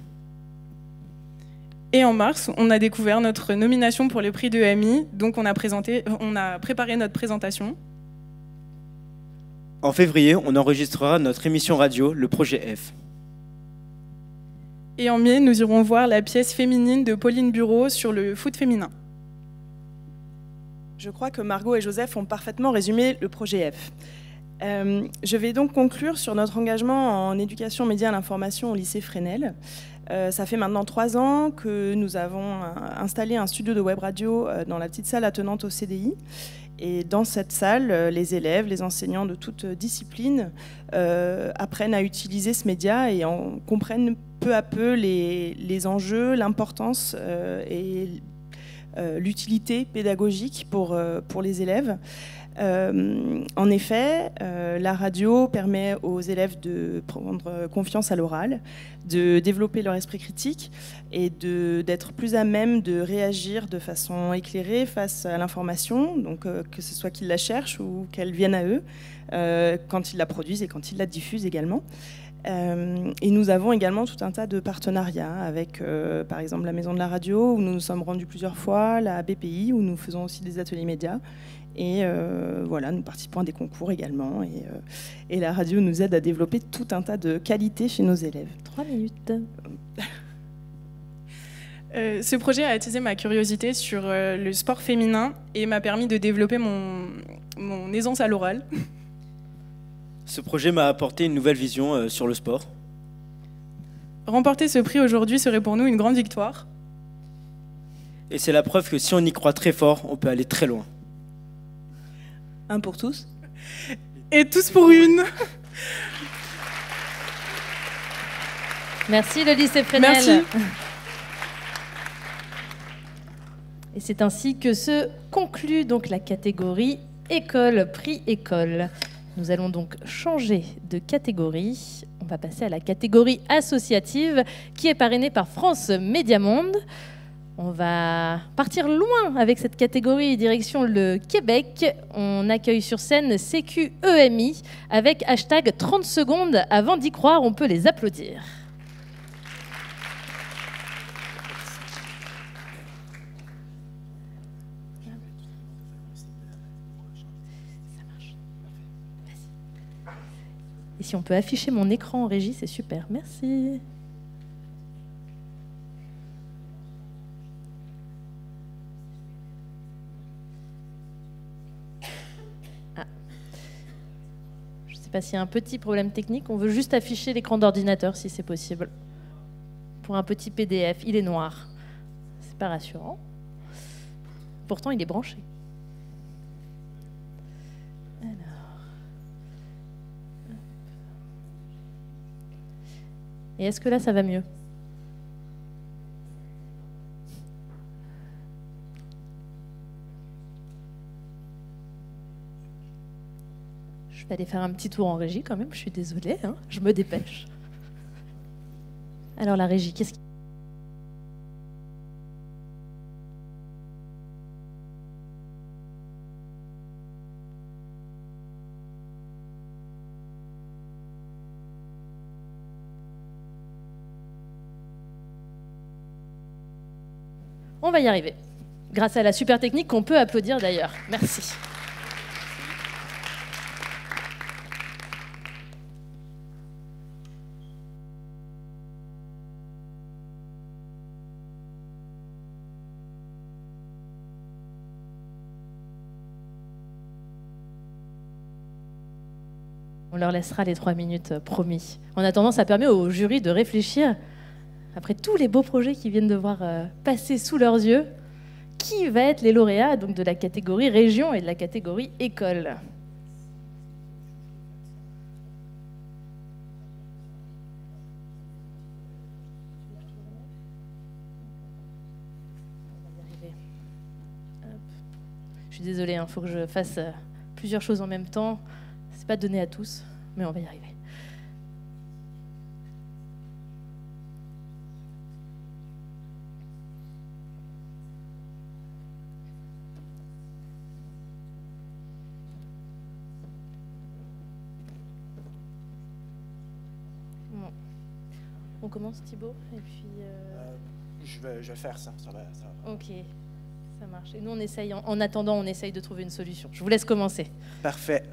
Et en mars, on a découvert notre nomination pour le prix d'EMI, donc on a préparé notre présentation. En février, on enregistrera notre émission radio, le projet F. Et en mai, nous irons voir la pièce féminine de Pauline Bureau sur le foot féminin. Je crois que Margot et Joseph ont parfaitement résumé le projet F. Je vais donc conclure sur notre engagement en éducation média à l'information au lycée Fresnel. Ça fait maintenant 3 ans que nous avons installé un studio de web radio dans la petite salle attenante au CDI. Et dans cette salle, les élèves, les enseignants de toutes disciplines apprennent à utiliser ce média et comprennent peu à peu les enjeux, l'importance et l'utilité pédagogique pour les élèves. En effet, la radio permet aux élèves de prendre confiance à l'oral, de développer leur esprit critique et d'être plus à même de réagir de façon éclairée face à l'information, donc que ce soit qu'ils la cherchent ou qu'elle vienne à eux, quand ils la produisent et quand ils la diffusent également. Et nous avons également tout un tas de partenariats avec, par exemple, la Maison de la Radio, où nous nous sommes rendus plusieurs fois, la BPI, où nous faisons aussi des ateliers médias. Et voilà, nous participons à des concours également. Et la radio nous aide à développer tout un tas de qualités chez nos élèves. 3 minutes. Ce projet a attisé ma curiosité sur le sport féminin et m'a permis de développer mon aisance à l'oral. Ce projet m'a apporté une nouvelle vision sur le sport. Remporter ce prix aujourd'hui serait pour nous une grande victoire. Et c'est la preuve que si on y croit très fort, on peut aller très loin. Un pour tous. Et tous pour une. Merci le lycée Fresnel. Merci. Et c'est ainsi que se conclut donc la catégorie école, prix école. Nous allons donc changer de catégorie. On va passer à la catégorie associative qui est parrainée par France Média Monde. On va partir loin avec cette catégorie, direction le Québec. On accueille sur scène CQEMI avec hashtag 30 secondes. Avant d'y croire, on peut les applaudir. Et si on peut afficher mon écran en régie, c'est super. Merci. Ah. Je ne sais pas s'il y a un petit problème technique. On veut juste afficher l'écran d'ordinateur, si c'est possible. Pour un petit PDF, il est noir. C'est pas rassurant. Pourtant, il est branché. Et est-ce que là, ça va mieux? Je vais aller faire un petit tour en régie quand même, je suis désolée, hein, je me dépêche. Alors la régie, qu'est-ce qui... On va y arriver, grâce à la super technique qu'on peut applaudir d'ailleurs. Merci. On leur laissera les 3 minutes, promis. En attendant, ça permet au jury de réfléchir, après tous les beaux projets qu'ils viennent de voir passer sous leurs yeux, qui va être les lauréats donc, de la catégorie région et de la catégorie école. Je suis désolée, il faut que je fasse plusieurs choses en même temps. C'est pas donné à tous, mais on va y arriver. Bon. On commence, Thibaut, et puis... Je vais faire ça. Ça va. Ok, ça marche. Et nous, on essaye, en attendant, on essaye de trouver une solution. Je vous laisse commencer. Parfait.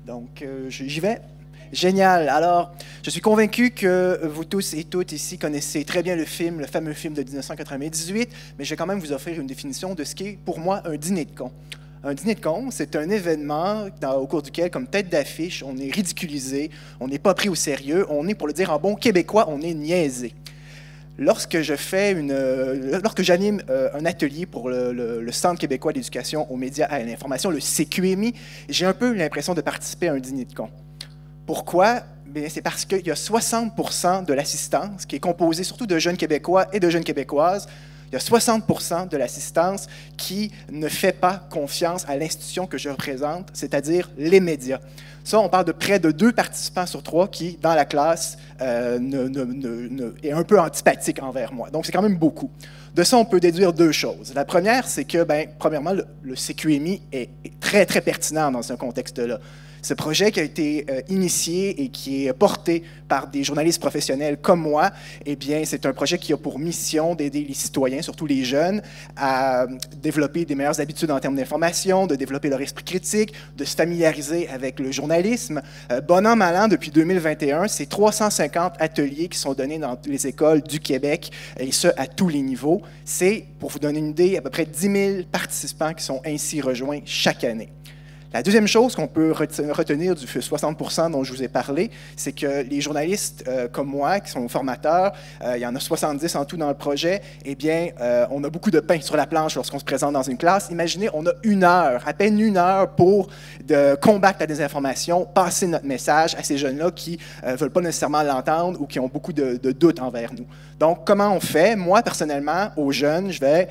Donc, j'y vais. Génial. Alors, je suis convaincu que vous tous et toutes ici connaissez très bien le fameux film de 1998, mais je vais quand même vous offrir une définition de ce qu'est, pour moi, un dîner de cons. Un dîner de cons, c'est un événement au cours duquel, comme tête d'affiche, on est ridiculisé, on n'est pas pris au sérieux, on est, pour le dire en bon québécois, on est niaisé. Lorsque j'anime un atelier pour le Centre québécois d'éducation aux médias et à l'information, le CQMI, j'ai un peu l'impression de participer à un dîner de cons. Pourquoi? C'est parce qu'il y a 60% de l'assistance, qui est composée surtout de jeunes Québécois et de jeunes Québécoises, il y a 60% de l'assistance qui ne fait pas confiance à l'institution que je représente, c'est-à-dire les médias. Ça, on parle de près de 2 participants sur 3 qui, dans la classe, est un peu antipathique envers moi. Donc, c'est quand même beaucoup. De ça, on peut déduire 2 choses. La première, c'est que, premièrement, le CQMI est très, très pertinent dans ce contexte-là. Ce projet qui a été initié et qui est porté par des journalistes professionnels comme moi, eh bien, c'est un projet qui a pour mission d'aider les citoyens, surtout les jeunes, à développer des meilleures habitudes en termes d'information, de développer leur esprit critique, de se familiariser avec le journalisme. Bon an, mal an, depuis 2021, c'est 350 ateliers qui sont donnés dans les écoles du Québec, et ce, à tous les niveaux. C'est, pour vous donner une idée, à peu près 10 000 participants qui sont ainsi rejoints chaque année. La deuxième chose qu'on peut retenir du 60% dont je vous ai parlé, c'est que les journalistes comme moi, qui sont formateurs, il y en a 70 en tout dans le projet, eh bien, on a beaucoup de pain sur la planche lorsqu'on se présente dans une classe. Imaginez, on a 1 heure, à peine 1 heure pour combattre la désinformation, passer notre message à ces jeunes-là qui ne veulent pas nécessairement l'entendre ou qui ont beaucoup de doutes envers nous. Donc, comment on fait? Moi, personnellement, aux jeunes, je vais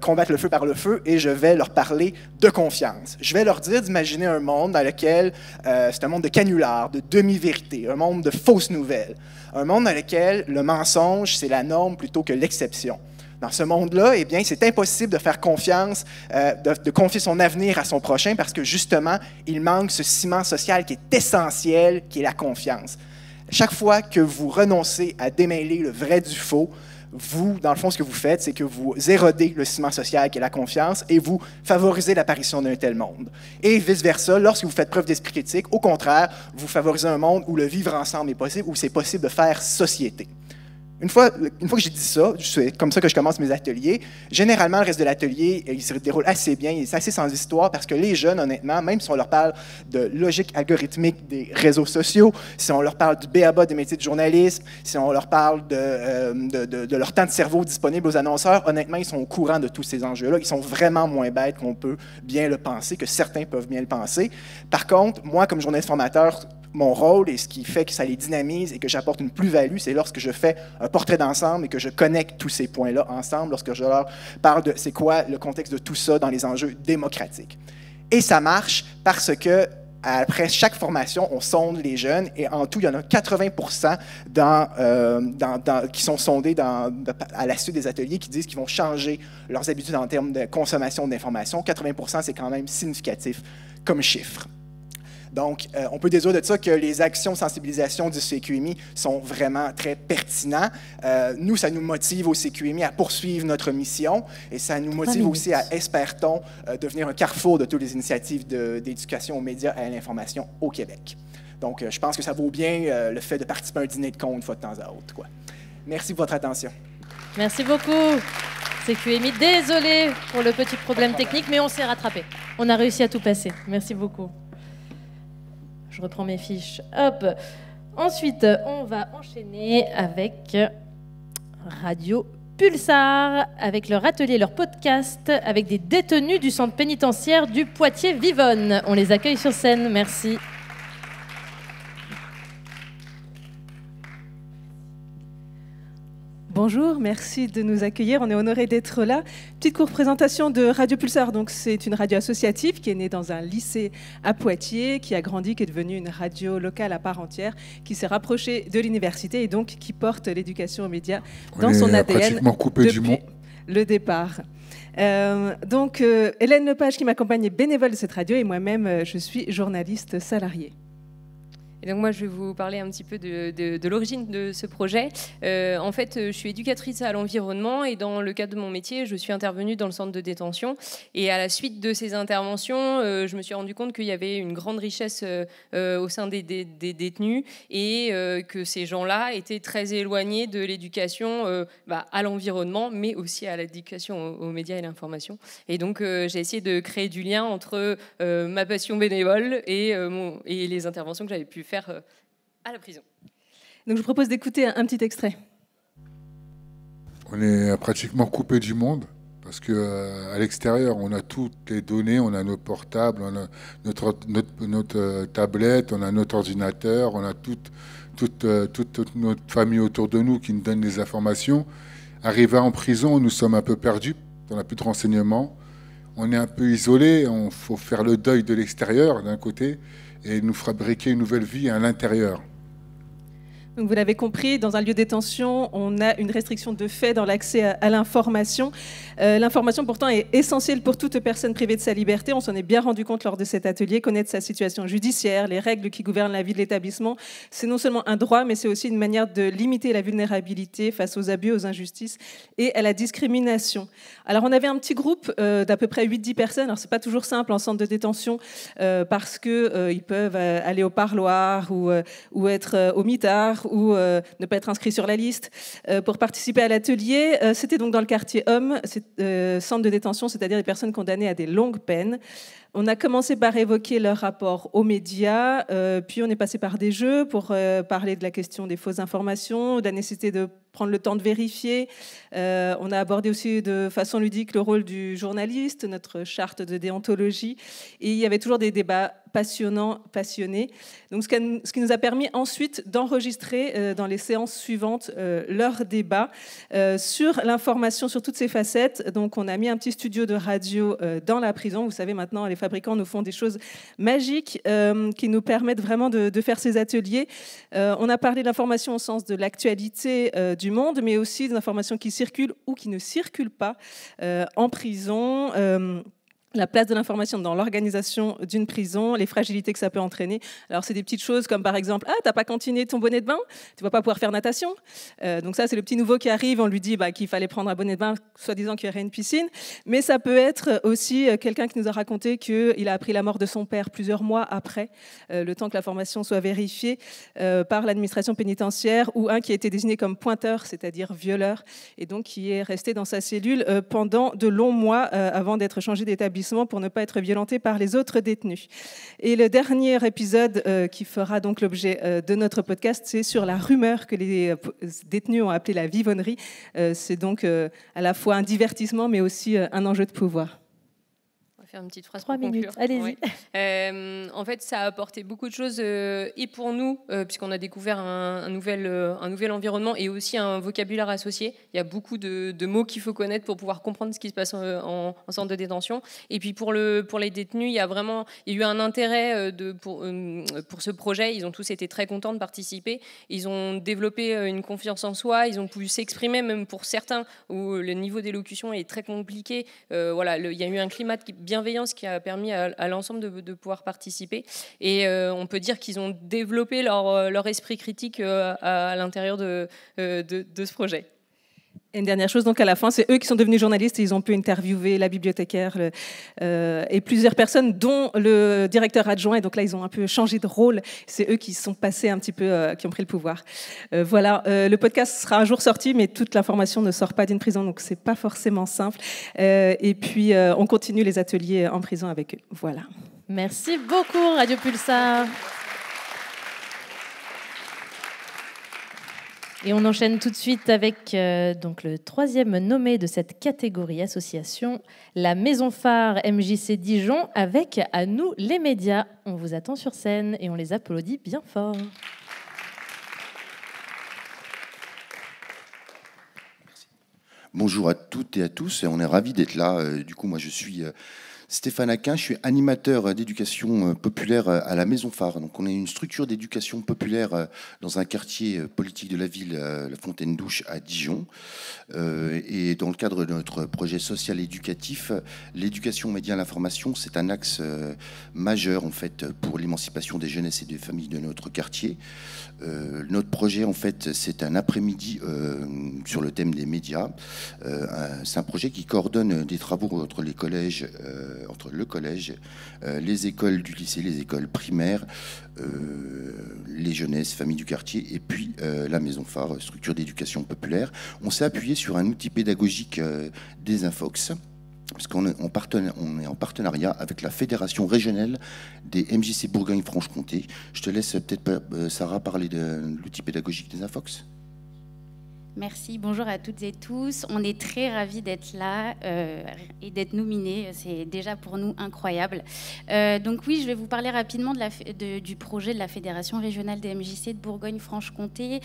combattre le feu par le feu et je vais leur parler de confiance. Je vais leur dire d'imaginer un monde dans lequel c'est un monde de canulars, de demi-vérité, un monde de fausses nouvelles, un monde dans lequel le mensonge, c'est la norme plutôt que l'exception. Dans ce monde-là, eh bien, c'est impossible de faire confiance, de confier son avenir à son prochain parce que, justement, il manque ce ciment social qui est essentiel, qui est la confiance. Chaque fois que vous renoncez à démêler le vrai du faux, vous, dans le fond, ce que vous faites, c'est que vous érodez le ciment social qui est la confiance et vous favorisez l'apparition d'un tel monde. Et vice-versa, lorsque vous faites preuve d'esprit critique, au contraire, vous favorisez un monde où le vivre ensemble est possible, où c'est possible de faire société. Une fois que j'ai dit ça, c'est comme ça que je commence mes ateliers. Généralement, le reste de l'atelier, il se déroule assez bien, il est assez sans histoire parce que les jeunes, honnêtement, même si on leur parle de logique algorithmique des réseaux sociaux, si on leur parle du b.a.-ba des métiers de journalisme, si on leur parle de leur temps de cerveau disponible aux annonceurs, honnêtement, ils sont au courant de tous ces enjeux-là. Ils sont vraiment moins bêtes qu'on peut bien le penser, que certains peuvent bien le penser. Par contre, moi, comme journaliste formateur, mon rôle et ce qui fait que ça les dynamise et que j'apporte une plus-value, c'est lorsque je fais un portrait d'ensemble et que je connecte tous ces points-là ensemble, lorsque je leur parle de c'est quoi le contexte de tout ça dans les enjeux démocratiques. Et ça marche parce que après chaque formation, on sonde les jeunes et en tout, il y en a 80% qui sont sondés à la suite des ateliers qui disent qu'ils vont changer leurs habitudes en termes de consommation d'informations. 80%, c'est quand même significatif comme chiffre. Donc, on peut déduire de ça que les actions de sensibilisation du CQMI sont vraiment très pertinentes. Nous, ça nous motive au CQMI à poursuivre notre mission et ça nous motive aussi à, espère-t-on, devenir un carrefour de toutes les initiatives d'éducation aux médias et à l'information au Québec. Donc, je pense que ça vaut bien le fait de participer à un dîner de cons une fois de temps à autre, quoi. Merci pour votre attention. Merci beaucoup. CQMI, désolé pour le petit problème technique, mais on s'est rattrapé. On a réussi à tout passer. Merci beaucoup. Je reprends mes fiches. Hop. Ensuite, on va enchaîner avec Radio Pulsar, avec leur atelier, leur podcast, avec des détenus du centre pénitentiaire du Poitiers-Vivonne. On les accueille sur scène. Merci. Bonjour, merci de nous accueillir. On est honorés d'être là. Petite courte présentation de Radio Pulsar. Donc, c'est une radio associative qui est née dans un lycée à Poitiers, qui a grandi, qui est devenue une radio locale à part entière, qui s'est rapprochée de l'université et donc qui porte l'éducation aux médias dans son ADN depuis le départ. Hélène Lepage, qui m'accompagne, est bénévole de cette radio et moi-même, je suis journaliste salariée. Et donc moi, je vais vous parler un petit peu de l'origine de ce projet. En fait, je suis éducatrice à l'environnement et dans le cadre de mon métier, je suis intervenue dans le centre de détention. Et à la suite de ces interventions, je me suis rendu compte qu'il y avait une grande richesse au sein des détenus et que ces gens-là étaient très éloignés de l'éducation à l'environnement, mais aussi à l'éducation aux médias et l'information. Et donc, j'ai essayé de créer du lien entre ma passion bénévole et les interventions que j'avais pu faire à la prison. Donc je vous propose d'écouter un petit extrait. On est pratiquement coupé du monde parce qu'à l'extérieur, on a toutes les données, on a nos portables, on a notre tablette, on a notre ordinateur, on a toute notre famille autour de nous qui nous donne des informations. Arrivé en prison, nous sommes un peu perdus, on n'a plus de renseignements, on est un peu isolé, il faut faire le deuil de l'extérieur d'un côté et nous fabriquer une nouvelle vie à l'intérieur. Donc vous l'avez compris, dans un lieu de détention, on a une restriction de fait dans l'accès à l'information. L'information pourtant est essentielle pour toute personne privée de sa liberté. On s'en est bien rendu compte lors de cet atelier. Connaître sa situation judiciaire, les règles qui gouvernent la vie de l'établissement, c'est non seulement un droit, mais c'est aussi une manière de limiter la vulnérabilité face aux abus, aux injustices et à la discrimination. Alors on avait un petit groupe d'à peu près 8-10 personnes. Alors c'est pas toujours simple en centre de détention parce qu'ils peuvent aller au parloir ou être au mitard ou ne pas être inscrit sur la liste. Pour participer à l'atelier, c'était donc dans le quartier Homme, centre de détention, c'est-à-dire des personnes condamnées à des longues peines. On a commencé par évoquer leur rapport aux médias, puis on est passé par des jeux pour parler de la question des fausses informations, de la nécessité de prendre le temps de vérifier. On a abordé aussi de façon ludique le rôle du journaliste, notre charte de déontologie. Et il y avait toujours des débats passionnés. Donc, ce qui nous a permis ensuite d'enregistrer dans les séances suivantes leurs débats sur l'information sur toutes ces facettes. Donc, on a mis un petit studio de radio dans la prison. Vous savez, maintenant, les fabricants nous font des choses magiques qui nous permettent vraiment de faire ces ateliers. On a parlé de l'information au sens de l'actualité du monde, mais aussi des informations qui circulent ou qui ne circulent pas en prison. La place de l'information dans l'organisation d'une prison, les fragilités que ça peut entraîner. Alors, c'est des petites choses comme, par exemple, « Ah, t'as pas cantiné ton bonnet de bain ? Tu vas pas pouvoir faire natation ?» Donc ça, c'est le petit nouveau qui arrive. On lui dit qu'il fallait prendre un bonnet de bain, soi-disant qu'il y aurait une piscine. Mais ça peut être aussi quelqu'un qui nous a raconté qu'il a appris la mort de son père plusieurs mois après, le temps que l'information soit vérifiée par l'administration pénitentiaire, ou un qui a été désigné comme pointeur, c'est-à-dire violeur, et donc qui est resté dans sa cellule pendant de longs mois avant d'être changé d'établissement pour ne pas être violenté par les autres détenus. Et le dernier épisode qui fera donc l'objet de notre podcast, c'est sur la rumeur que les détenus ont appelée la vivonnerie. C'est donc à la fois un divertissement, mais aussi un enjeu de pouvoir. Faire une petite phrase 3 minutes, allez-y. Ouais. En fait, ça a apporté beaucoup de choses et pour nous, puisqu'on a découvert un nouvel environnement et aussi un vocabulaire associé. Il y a beaucoup de mots qu'il faut connaître pour pouvoir comprendre ce qui se passe en centre de détention. Et puis pour les détenus, il y a eu un intérêt pour ce projet. Ils ont tous été très contents de participer. Ils ont développé une confiance en soi. Ils ont pu s'exprimer, même pour certains où le niveau d'élocution est très compliqué. Voilà, il y a eu un climat bienveillant qui a permis à l'ensemble de pouvoir participer. Et on peut dire qu'ils ont développé leur esprit critique à l'intérieur de ce projet. Et une dernière chose, donc à la fin, c'est eux qui sont devenus journalistes et ils ont pu interviewer la bibliothécaire et plusieurs personnes, dont le directeur adjoint. Et donc là, ils ont un peu changé de rôle. C'est eux qui sont passés un petit peu, qui ont pris le pouvoir. Voilà, le podcast sera un jour sorti, mais toute l'information ne sort pas d'une prison, donc c'est pas forcément simple. Et puis, on continue les ateliers en prison avec eux. Voilà. Merci beaucoup, Radio Pulsar. Et on enchaîne tout de suite avec donc le troisième nommé de cette catégorie association, la Maison Phare MJC Dijon, avec À nous les médias. On vous attend sur scène et on les applaudit bien fort. Bonjour à toutes et à tous, et on est ravis d'être là. Du coup, moi je suis Stéphane Aquin, je suis animateur d'éducation populaire à la Maison Phare. Donc on est une structure d'éducation populaire dans un quartier politique de la ville, la Fontaine-Douche à Dijon. Et dans le cadre de notre projet social éducatif, l'éducation aux médias à l'information, c'est un axe majeur en fait pour l'émancipation des jeunesses et des familles de notre quartier. Notre projet en fait, c'est un après-midi sur le thème des médias. C'est un projet qui coordonne des travaux entre les collèges, entre le collège, les écoles du lycée, les écoles primaires, les jeunesses, familles du quartier, et puis la Maison Phare, structure d'éducation populaire. On s'est appuyé sur un outil pédagogique des Infox, parce qu'on est en partenariat avec la Fédération régionale des MJC Bourgogne-Franche-Comté. Je te laisse peut-être, Sarah, parler de l'outil pédagogique des Infox. Merci, bonjour à toutes et tous. On est très ravis d'être là et d'être nominés. C'est déjà pour nous incroyable. Donc oui, je vais vous parler rapidement du projet de la Fédération régionale des MJC de Bourgogne-Franche-Comté.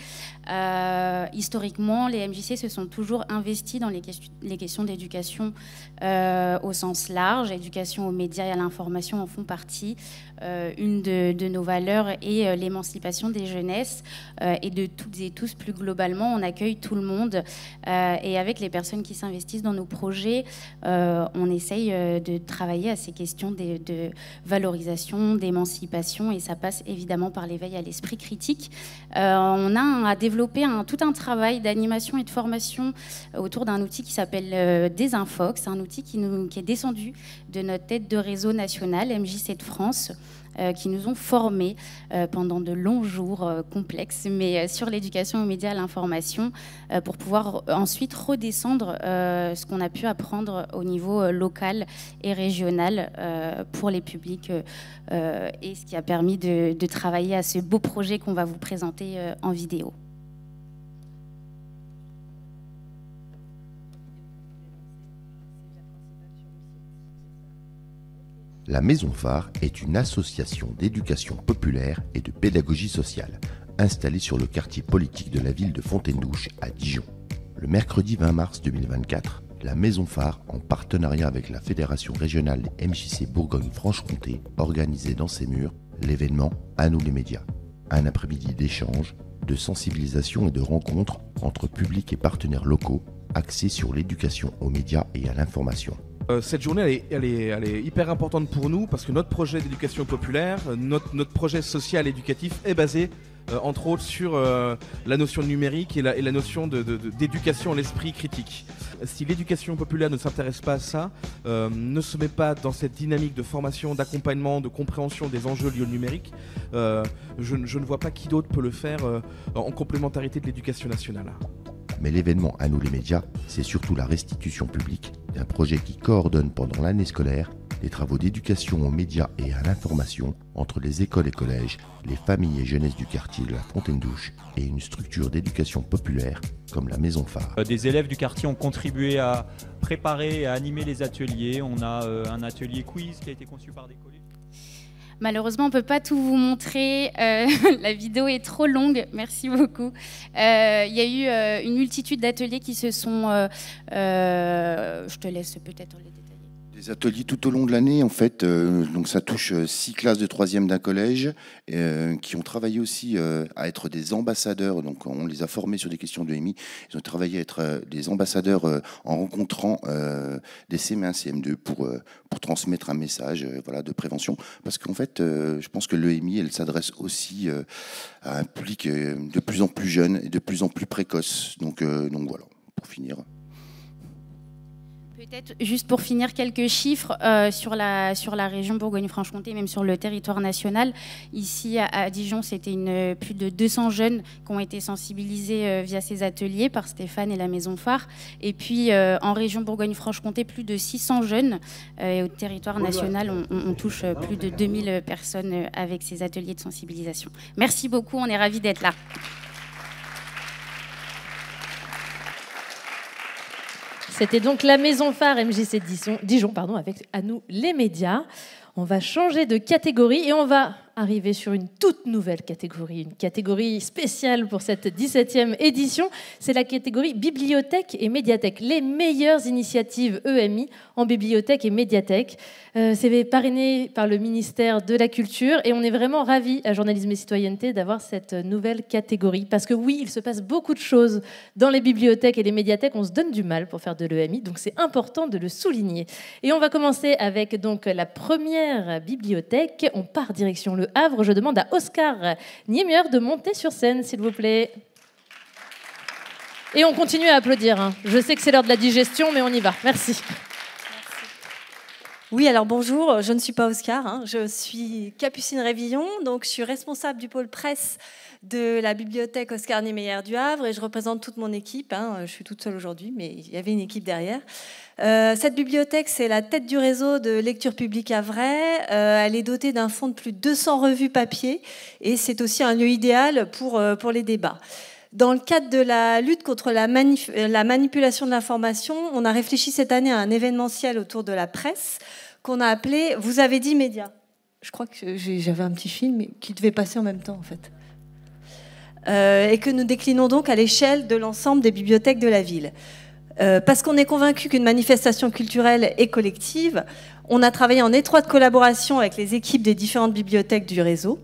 Historiquement, les MJC se sont toujours investis dans les questions d'éducation au sens large. Éducation aux médias et à l'information en font partie. Une de nos valeurs est l'émancipation des jeunesses et de toutes et tous plus globalement. On accueille tout le monde et avec les personnes qui s'investissent dans nos projets, on essaye de travailler à ces questions de valorisation, d'émancipation, et ça passe évidemment par l'éveil à l'esprit critique. On a développé tout un travail d'animation et de formation autour d'un outil qui s'appelle Desinfox. C'est un outil qui est descendu de notre tête de réseau national, MJC de France, qui nous ont formés pendant de longs jours complexes, mais sur l'éducation aux médias, à l'information, pour pouvoir ensuite redescendre ce qu'on a pu apprendre au niveau local et régional pour les publics, et ce qui a permis de travailler à ce beau projet qu'on va vous présenter en vidéo. La Maison Phare est une association d'éducation populaire et de pédagogie sociale, installée sur le quartier politique de la ville de Fontaine-Douche à Dijon. Le mercredi 20 mars 2024, la Maison Phare, en partenariat avec la Fédération régionale des MJC Bourgogne-Franche-Comté, organisait dans ses murs l'événement À nous les médias. Un après-midi d'échanges, de sensibilisation et de rencontres entre publics et partenaires locaux, axés sur l'éducation aux médias et à l'information. Cette journée, elle est hyper importante pour nous parce que notre projet d'éducation populaire, notre projet social éducatif est basé entre autres sur la notion de numérique et la notion d'éducation à l'esprit critique. Si l'éducation populaire ne s'intéresse pas à ça, ne se met pas dans cette dynamique de formation, d'accompagnement, de compréhension des enjeux liés au numérique, je ne vois pas qui d'autre peut le faire en complémentarité de l'éducation nationale. Mais l'événement À nous les médias, c'est surtout la restitution publique d'un projet qui coordonne pendant l'année scolaire des travaux d'éducation aux médias et à l'information entre les écoles et collèges, les familles et jeunesses du quartier de la Fontaine-Douche et une structure d'éducation populaire comme la Maison Phare. Des élèves du quartier ont contribué à préparer et à animer les ateliers. On a un atelier quiz qui a été conçu par des collègues. Malheureusement, on ne peut pas tout vous montrer. La vidéo est trop longue. Merci beaucoup. Il y a eu une multitude d'ateliers qui se sont... je te laisse peut-être les détailler. Des ateliers tout au long de l'année, en fait. Donc ça touche 6 classes de 3e d'un collège qui ont travaillé aussi à être des ambassadeurs. Donc on les a formés sur des questions de EMI. Ils ont travaillé à être des ambassadeurs en rencontrant des CM1, CM2 pour transmettre un message voilà, de prévention. Parce qu'en fait, je pense que l'EMI, elle s'adresse aussi à un public de plus en plus jeune et de plus en plus précoce. Donc voilà, pour finir. Peut-être juste pour finir quelques chiffres sur la région Bourgogne-Franche-Comté, même sur le territoire national. Ici à Dijon, c'était plus de 200 jeunes qui ont été sensibilisés via ces ateliers par Stéphane et la Maison Phare. Et puis en région Bourgogne-Franche-Comté, plus de 600 jeunes. Et au territoire national, on touche plus de 2000 personnes avec ces ateliers de sensibilisation. Merci beaucoup, on est ravis d'être là. C'était donc la Maison Phare MJC Dijon avec À nous les médias. On va changer de catégorie et on va arriver sur une toute nouvelle catégorie, une catégorie spéciale pour cette 17e édition. C'est la catégorie bibliothèque et médiathèque, les meilleures initiatives EMI en bibliothèque et médiathèque. C'est parrainé par le ministère de la Culture et on est vraiment ravis à Journalisme et Citoyenneté d'avoir cette nouvelle catégorie. Parce que oui, il se passe beaucoup de choses dans les bibliothèques et les médiathèques. On se donne du mal pour faire de l'EMI, donc c'est important de le souligner. Et on va commencer avec donc la première bibliothèque. On part direction le Havre. Je demande à Oscar Niemier de monter sur scène, s'il vous plaît. Et on continue à applaudir, hein. Je sais que c'est l'heure de la digestion, mais on y va. Merci. Oui, alors bonjour, je ne suis pas Oscar, hein. Je suis Capucine Révillon, donc je suis responsable du pôle presse de la bibliothèque Oscar Niemeyer du Havre et je représente toute mon équipe, hein. Je suis toute seule aujourd'hui, mais il y avait une équipe derrière. Cette bibliothèque, c'est la tête du réseau de lecture publique havrais. Elle est dotée d'un fonds de plus de 200 revues papier et c'est aussi un lieu idéal pour les débats. Dans le cadre de la lutte contre la manipulation de l'information, on a réfléchi cette année à un événementiel autour de la presse qu'on a appelé « Vous avez dit médias ». Je crois que j'avais un petit film qui devait passer en même temps, en fait. Et que nous déclinons donc à l'échelle de l'ensemble des bibliothèques de la ville. Parce qu'on est convaincu qu'une manifestation culturelle est collective, on a travaillé en étroite collaboration avec les équipes des différentes bibliothèques du réseau.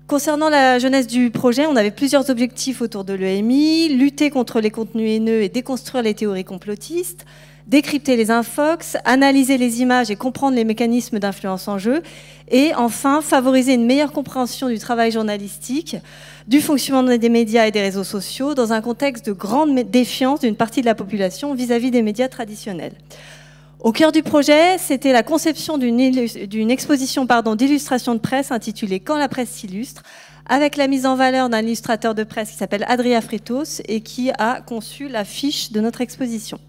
Concernant la jeunesse du projet, on avait plusieurs objectifs autour de l'EMI, lutter contre les contenus haineux et déconstruire les théories complotistes, décrypter les infox, analyser les images et comprendre les mécanismes d'influence en jeu, et enfin favoriser une meilleure compréhension du travail journalistique, du fonctionnement des médias et des réseaux sociaux dans un contexte de grande défiance d'une partie de la population vis-à-vis des médias traditionnels. Au cœur du projet, c'était la conception d'une exposition d'illustration de presse intitulée « Quand la presse s'illustre », avec la mise en valeur d'un illustrateur de presse qui s'appelle Adrien Fritos et qui a conçu l'affiche de notre exposition.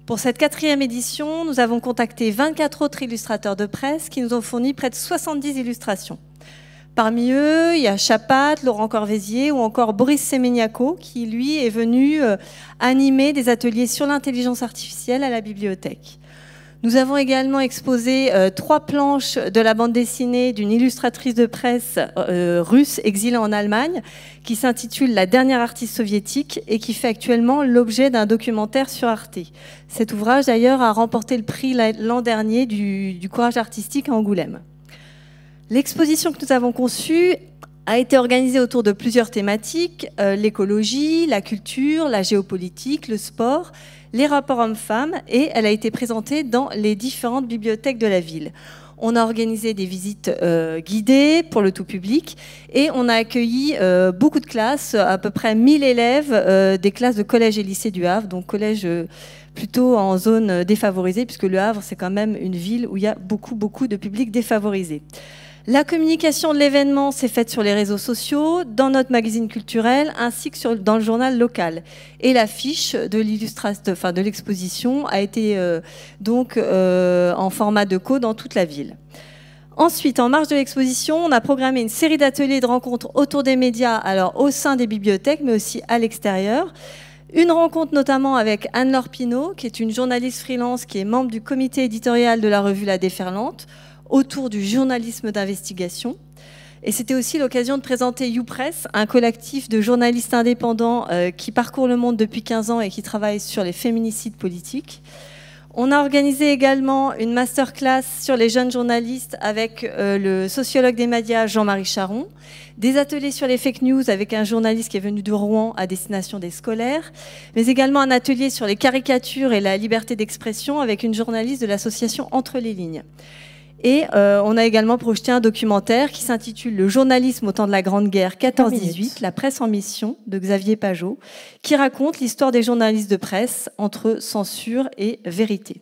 Pour cette 4e édition, nous avons contacté 24 autres illustrateurs de presse qui nous ont fourni près de 70 illustrations. Parmi eux, il y a Chapat, Laurent Corvézier ou encore Boris Semeniako qui, lui, est venu animer des ateliers sur l'intelligence artificielle à la bibliothèque. Nous avons également exposé 3 planches de la bande dessinée d'une illustratrice de presse russe exilée en Allemagne qui s'intitule « La dernière artiste soviétique » et qui fait actuellement l'objet d'un documentaire sur Arte. Cet ouvrage, d'ailleurs, a remporté le prix l'an dernier du courage artistique à Angoulême. L'exposition que nous avons conçue a été organisée autour de plusieurs thématiques, l'écologie, la culture, la géopolitique, le sport, les rapports hommes-femmes, et elle a été présentée dans les différentes bibliothèques de la ville. On a organisé des visites guidées pour le tout public et on a accueilli beaucoup de classes, à peu près 1000 élèves des classes de collège et lycée du Havre, donc collège plutôt en zone défavorisée, puisque le Havre, c'est quand même une ville où il y a beaucoup de public défavorisé. La communication de l'événement s'est faite sur les réseaux sociaux, dans notre magazine culturel, ainsi que dans le journal local. Et l'affiche de l'exposition a été en format de co dans toute la ville. Ensuite, en marge de l'exposition, on a programmé une série d'ateliers et de rencontres autour des médias, alors au sein des bibliothèques, mais aussi à l'extérieur. Une rencontre notamment avec Anne-Laure Pinault, qui est une journaliste freelance qui est membre du comité éditorial de la revue La Déferlante, autour du journalisme d'investigation. Et c'était aussi l'occasion de présenter YouPress, un collectif de journalistes indépendants qui parcourt le monde depuis 15 ans et qui travaille sur les féminicides politiques. On a organisé également une masterclass sur les jeunes journalistes avec le sociologue des médias Jean-Marie Charon, des ateliers sur les fake news avec un journaliste qui est venu de Rouen à destination des scolaires, mais également un atelier sur les caricatures et la liberté d'expression avec une journaliste de l'association Entre les lignes. Et on a également projeté un documentaire qui s'intitule « Le journalisme au temps de la Grande Guerre 14-18, la presse en mission » de Xavier Pajot, qui raconte l'histoire des journalistes de presse entre censure et vérité.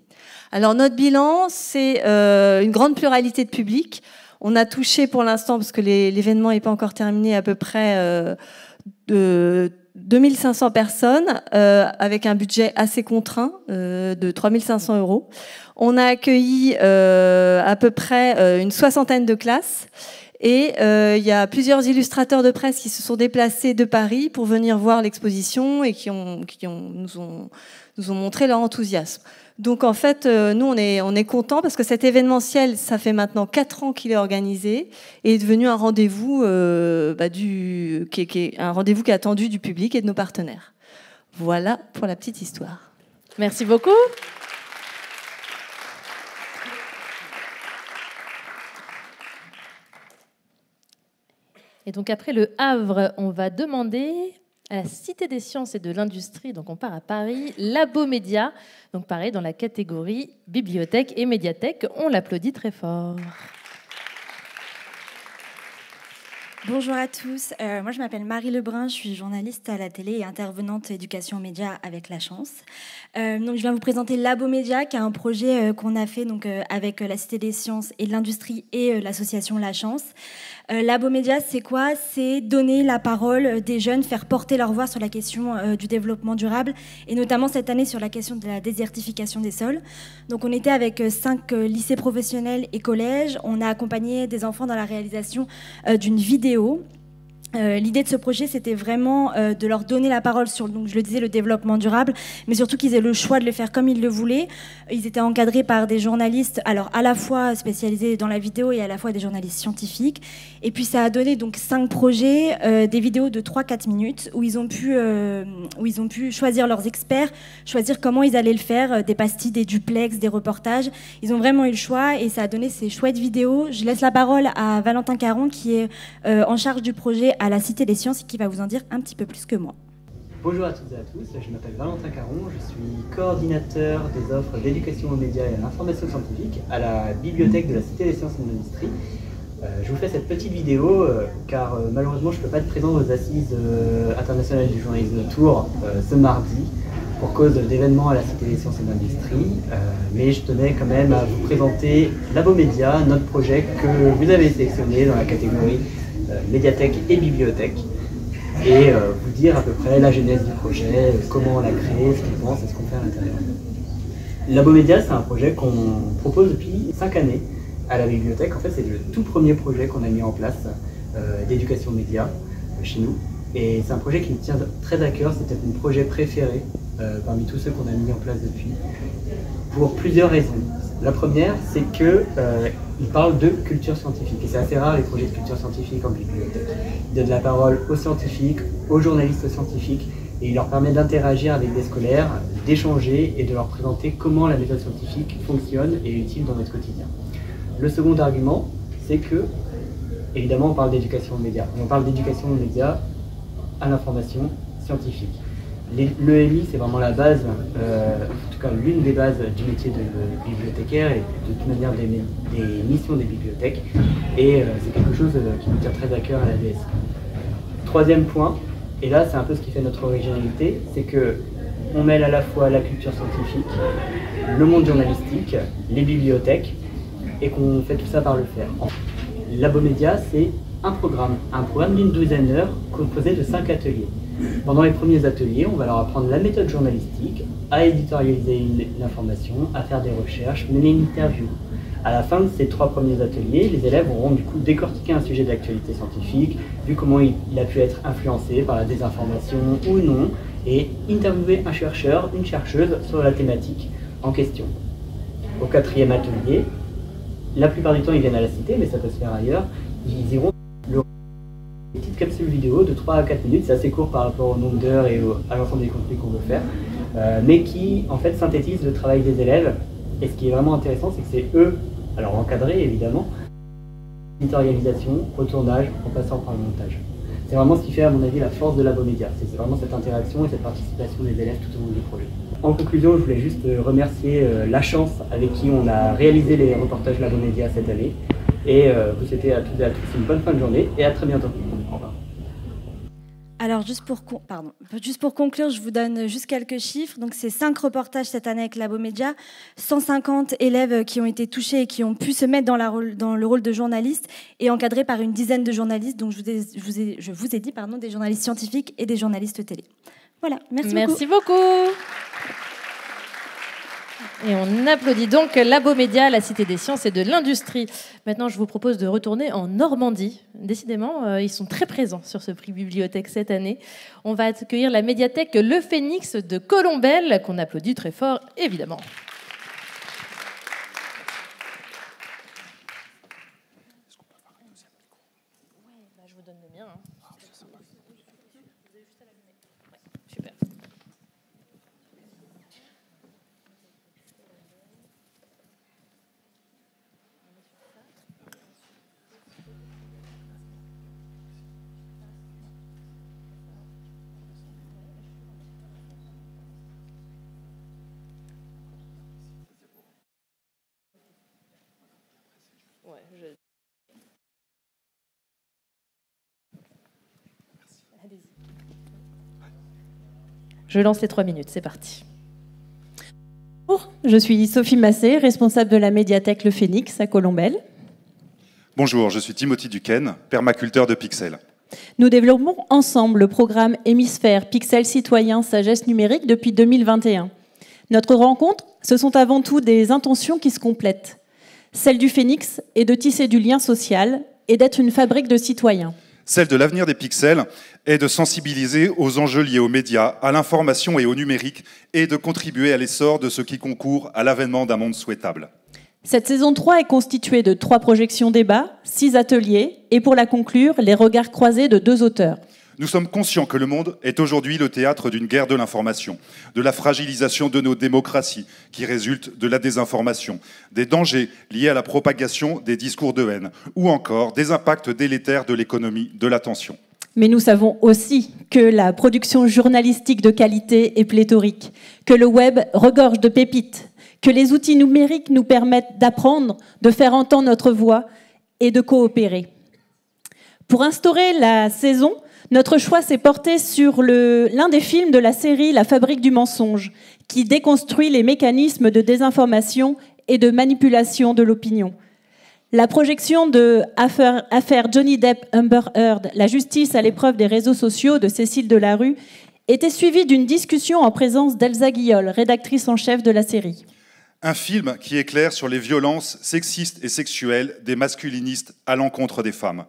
Alors notre bilan, c'est une grande pluralité de publics. On a touché pour l'instant, parce que l'événement n'est pas encore terminé, à peu près de 2500 personnes, avec un budget assez contraint de 3500 €. On a accueilli à peu près une soixantaine de classes et il y a plusieurs illustrateurs de presse qui se sont déplacés de Paris pour venir voir l'exposition et qui nous ont montré leur enthousiasme. Donc en fait, nous, on est contents parce que cet événementiel, ça fait maintenant 4 ans qu'il est organisé et est devenu un rendez-vous un rendez-vous qui est attendu du public et de nos partenaires. Voilà pour la petite histoire. Merci beaucoup. Et donc après le Havre, on va demander à la Cité des Sciences et de l'Industrie, donc on part à Paris, Labo Média, donc pareil dans la catégorie bibliothèque et médiathèque. On l'applaudit très fort. Bonjour à tous, moi je m'appelle Marie Lebrun, je suis journaliste à la télé et intervenante éducation média avec La Chance. Donc je viens vous présenter Labo Média, qui est un projet qu'on a fait donc, avec la Cité des Sciences et de l'Industrie et l'association La Chance. Labo Média, c'est quoi? C'est donner la parole des jeunes, faire porter leur voix sur la question du développement durable, et notamment cette année sur la question de la désertification des sols. Donc on était avec 5 lycées professionnels et collèges, on a accompagné des enfants dans la réalisation d'une vidéo. L'idée de ce projet, c'était vraiment de leur donner la parole sur, donc, je le disais, le développement durable, mais surtout qu'ils aient le choix de le faire comme ils le voulaient. Ils étaient encadrés par des journalistes, alors à la fois spécialisés dans la vidéo et à la fois des journalistes scientifiques. Et puis ça a donné donc 5 projets, des vidéos de 3-4 minutes, où ils ont pu choisir leurs experts, choisir comment ils allaient le faire, des pastilles, des duplex, des reportages. Ils ont vraiment eu le choix et ça a donné ces chouettes vidéos. Je laisse la parole à Valentin Caron, qui est en charge du projet à la Cité des Sciences et qui va vous en dire un petit peu plus que moi. Bonjour à toutes et à tous, je m'appelle Valentin Caron, je suis coordinateur des offres d'éducation aux médias et à l'information scientifique à la bibliothèque de la Cité des Sciences et de l'Industrie. Je vous fais cette petite vidéo car malheureusement je ne peux pas être présent aux assises internationales du journalisme de Tours ce mardi pour cause d'événements à la Cité des Sciences et de l'Industrie, mais je tenais quand même à vous présenter Labo Média, notre projet que vous avez sélectionné dans la catégorie médiathèque et bibliothèque, et vous dire à peu près la genèse du projet, comment on l'a créé, ce qu'il pense et ce qu'on fait à l'intérieur. Labo Média, c'est un projet qu'on propose depuis 5 années à la bibliothèque. En fait, c'est le tout premier projet qu'on a mis en place d'éducation média chez nous. Et c'est un projet qui me tient très à cœur, c'est peut-être mon projet préféré parmi tous ceux qu'on a mis en place depuis, pour plusieurs raisons. La première, c'est qu'il parle de culture scientifique. Et c'est assez rare les projets de culture scientifique en bibliothèque. Il donne la parole aux scientifiques, aux journalistes scientifiques, et il leur permet d'interagir avec des scolaires, d'échanger et de leur présenter comment la méthode scientifique fonctionne et est utile dans notre quotidien. Le second argument, c'est que, évidemment, on parle d'éducation aux médias. On parle d'éducation aux médias à l'information scientifique. L'EMI, c'est vraiment la base, en tout cas l'une des bases du métier de bibliothécaire et de toute manière des missions des bibliothèques. Et c'est quelque chose qui me tient très à cœur à la DS. Troisième point, et là c'est un peu ce qui fait notre originalité, c'est qu'on mêle à la fois la culture scientifique, le monde journalistique, les bibliothèques, et qu'on fait tout ça par le faire. Labo Média, c'est un programme d'une 12aine d'heures composé de 5 ateliers. Pendant les premiers ateliers, on va leur apprendre la méthode journalistique, à éditorialiser l'information, à faire des recherches, mener une interview. À la fin de ces 3 premiers ateliers, les élèves auront du coup décortiqué un sujet d'actualité scientifique, vu comment il a pu être influencé par la désinformation ou non, et interviewer un chercheur, une chercheuse sur la thématique en question. Au 4e atelier, la plupart du temps ils viennent à la cité, mais ça peut se faire ailleurs, ils iront une petite capsule vidéo de 3 à 4 minutes, c'est assez court par rapport au nombre d'heures et à l'ensemble des contenus qu'on veut faire, mais qui en fait synthétise le travail des élèves. Et ce qui est vraiment intéressant, c'est que c'est eux, alors encadrés évidemment, éditorialisation, au tournage, en passant par le montage. C'est vraiment ce qui fait à mon avis la force de Labo Média, c'est vraiment cette interaction et cette participation des élèves tout au long du projet. En conclusion, je voulais juste remercier La Chance avec qui on a réalisé les reportages Labo Média cette année. Et vous souhaitez à toutes et à tous une bonne fin de journée et à très bientôt. Au revoir. Alors, juste pour conclure, je vous donne juste quelques chiffres. Donc, c'est 5 reportages cette année avec Labo Média, 150 élèves qui ont été touchés et qui ont pu se mettre dans le rôle de journaliste et encadrés par une dizaine de journalistes. Donc, je vous ai dit, des journalistes scientifiques et des journalistes télé. Voilà, merci beaucoup. Et on applaudit donc Labo Média, la Cité des Sciences et de l'Industrie. Maintenant, je vous propose de retourner en Normandie. Décidément, ils sont très présents sur ce prix bibliothèque cette année. On va accueillir la médiathèque Le Phénix de Colombelles, qu'on applaudit très fort, évidemment. Je lance les 3 minutes, c'est parti. Bonjour, je suis Sophie Massé, responsable de la médiathèque Le Phénix à Colombelles. Bonjour, je suis Timothy Duquesne, permaculteur de Pixel. Nous développons ensemble le programme Hémisphère Pixel Citoyen Sagesse Numérique depuis 2021. Notre rencontre, ce sont avant tout des intentions qui se complètent. Celle du Phénix est de tisser du lien social et d'être une fabrique de citoyens. Celle de l'avenir des pixels est de sensibiliser aux enjeux liés aux médias, à l'information et au numérique, et de contribuer à l'essor de ce qui concourt à l'avènement d'un monde souhaitable. Cette saison 3 est constituée de 3 projections débats, 6 ateliers, et pour la conclure, les regards croisés de 2 auteurs. Nous sommes conscients que le monde est aujourd'hui le théâtre d'une guerre de l'information, de la fragilisation de nos démocraties qui résulte de la désinformation, des dangers liés à la propagation des discours de haine, ou encore des impacts délétères de l'économie de l'attention. Mais nous savons aussi que la production journalistique de qualité est pléthorique, que le web regorge de pépites, que les outils numériques nous permettent d'apprendre, de faire entendre notre voix et de coopérer. Pour instaurer la saison, notre choix s'est porté sur l'un des films de la série La Fabrique du mensonge, qui déconstruit les mécanismes de désinformation et de manipulation de l'opinion. La projection de Affaire Johnny Depp-Amber Heard, la justice à l'épreuve des réseaux sociaux de Cécile Delarue, était suivie d'une discussion en présence d'Elsa Guiol, rédactrice en chef de la série. Un film qui éclaire sur les violences sexistes et sexuelles des masculinistes à l'encontre des femmes.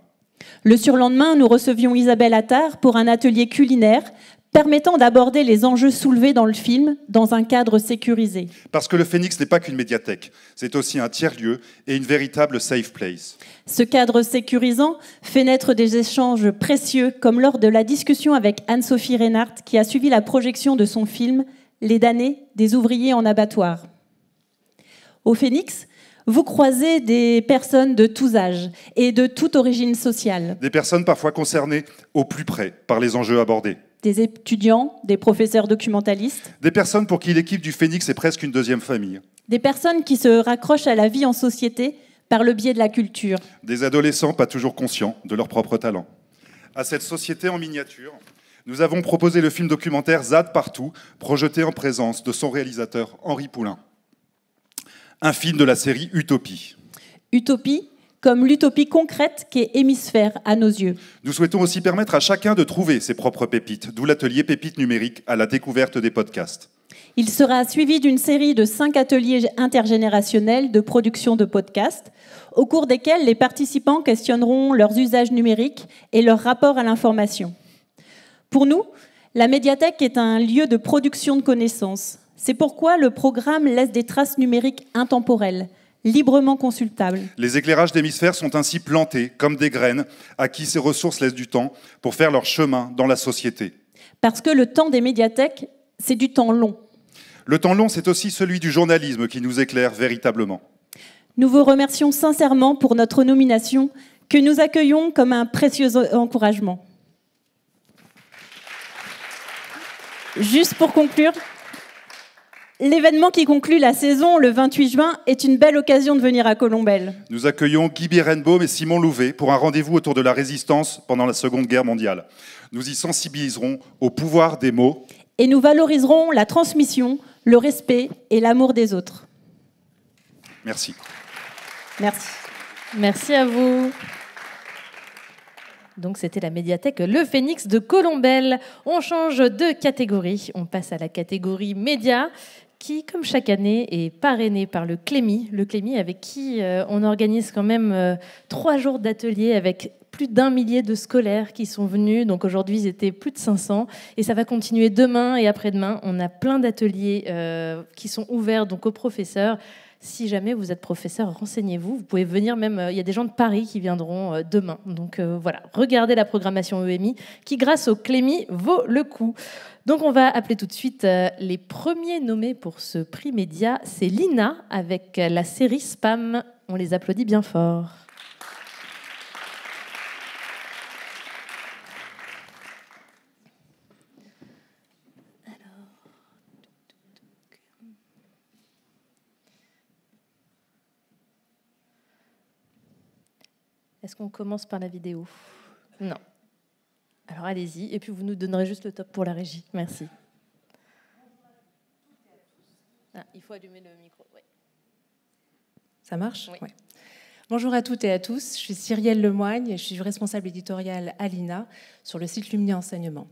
Le surlendemain, nous recevions Isabelle Attard pour un atelier culinaire permettant d'aborder les enjeux soulevés dans le film dans un cadre sécurisé. Parce que le Phénix n'est pas qu'une médiathèque, c'est aussi un tiers-lieu et une véritable safe place. Ce cadre sécurisant fait naître des échanges précieux, comme lors de la discussion avec Anne-Sophie Reinhardt, qui a suivi la projection de son film « Les damnés des ouvriers en abattoir ». Au Phénix, vous croisez des personnes de tous âges et de toute origine sociale. Des personnes parfois concernées au plus près par les enjeux abordés. Des étudiants, des professeurs documentalistes. Des personnes pour qui l'équipe du Phénix est presque une deuxième famille. Des personnes qui se raccrochent à la vie en société par le biais de la culture. Des adolescents pas toujours conscients de leurs propres talents. À cette société en miniature, nous avons proposé le film documentaire ZAD Partout, projeté en présence de son réalisateur Henri Poulain. Un film de la série Utopie. Utopie, comme l'utopie concrète qu'est Hémisphère à nos yeux. Nous souhaitons aussi permettre à chacun de trouver ses propres pépites, d'où l'atelier Pépites numériques à la découverte des podcasts. Il sera suivi d'une série de 5 ateliers intergénérationnels de production de podcasts, au cours desquels les participants questionneront leurs usages numériques et leur rapport à l'information. Pour nous, la médiathèque est un lieu de production de connaissances. C'est pourquoi le programme laisse des traces numériques intemporelles, librement consultables. Les éclairages d'hémisphères sont ainsi plantés comme des graines à qui ces ressources laissent du temps pour faire leur chemin dans la société. Parce que le temps des médiathèques, c'est du temps long. Le temps long, c'est aussi celui du journalisme qui nous éclaire véritablement. Nous vous remercions sincèrement pour notre nomination, que nous accueillons comme un précieux encouragement. Juste pour conclure, l'événement qui conclut la saison, le 28 juin, est une belle occasion de venir à Colombelles. Nous accueillons Guy Birenbaum et Simon Louvet pour un rendez-vous autour de la résistance pendant la Seconde Guerre mondiale. Nous y sensibiliserons au pouvoir des mots. Et nous valoriserons la transmission, le respect et l'amour des autres. Merci. Merci. Merci à vous. Donc c'était la médiathèque Le Phénix de Colombelles. On change de catégorie. On passe à la catégorie médias, qui, comme chaque année, est parrainée par le Clémy. Le Clémy avec qui on organise quand même 3 jours d'ateliers avec plus d'1 millier de scolaires qui sont venus. Donc aujourd'hui, ils étaient plus de 500. Et ça va continuer demain et après-demain. On a plein d'ateliers qui sont ouverts donc aux professeurs. Si jamais vous êtes professeur, renseignez-vous. Vous pouvez venir même, il y a des gens de Paris qui viendront demain. Donc voilà, regardez la programmation EMI qui, grâce au Clémy, vaut le coup. Donc on va appeler tout de suite les premiers nommés pour ce prix média. C'est Lina avec la série Spam. On les applaudit bien fort. Est-ce qu'on commence par la vidéo? Non. Alors allez-y, et puis vous nous donnerez juste le top pour la régie. Merci. Ah, il faut allumer le micro. Ouais. Ça marche? Oui. Ouais. Bonjour à toutes et à tous, je suis Cyrielle Lemoigne et je suis responsable éditoriale à l'INA sur le site Lumni Enseignement.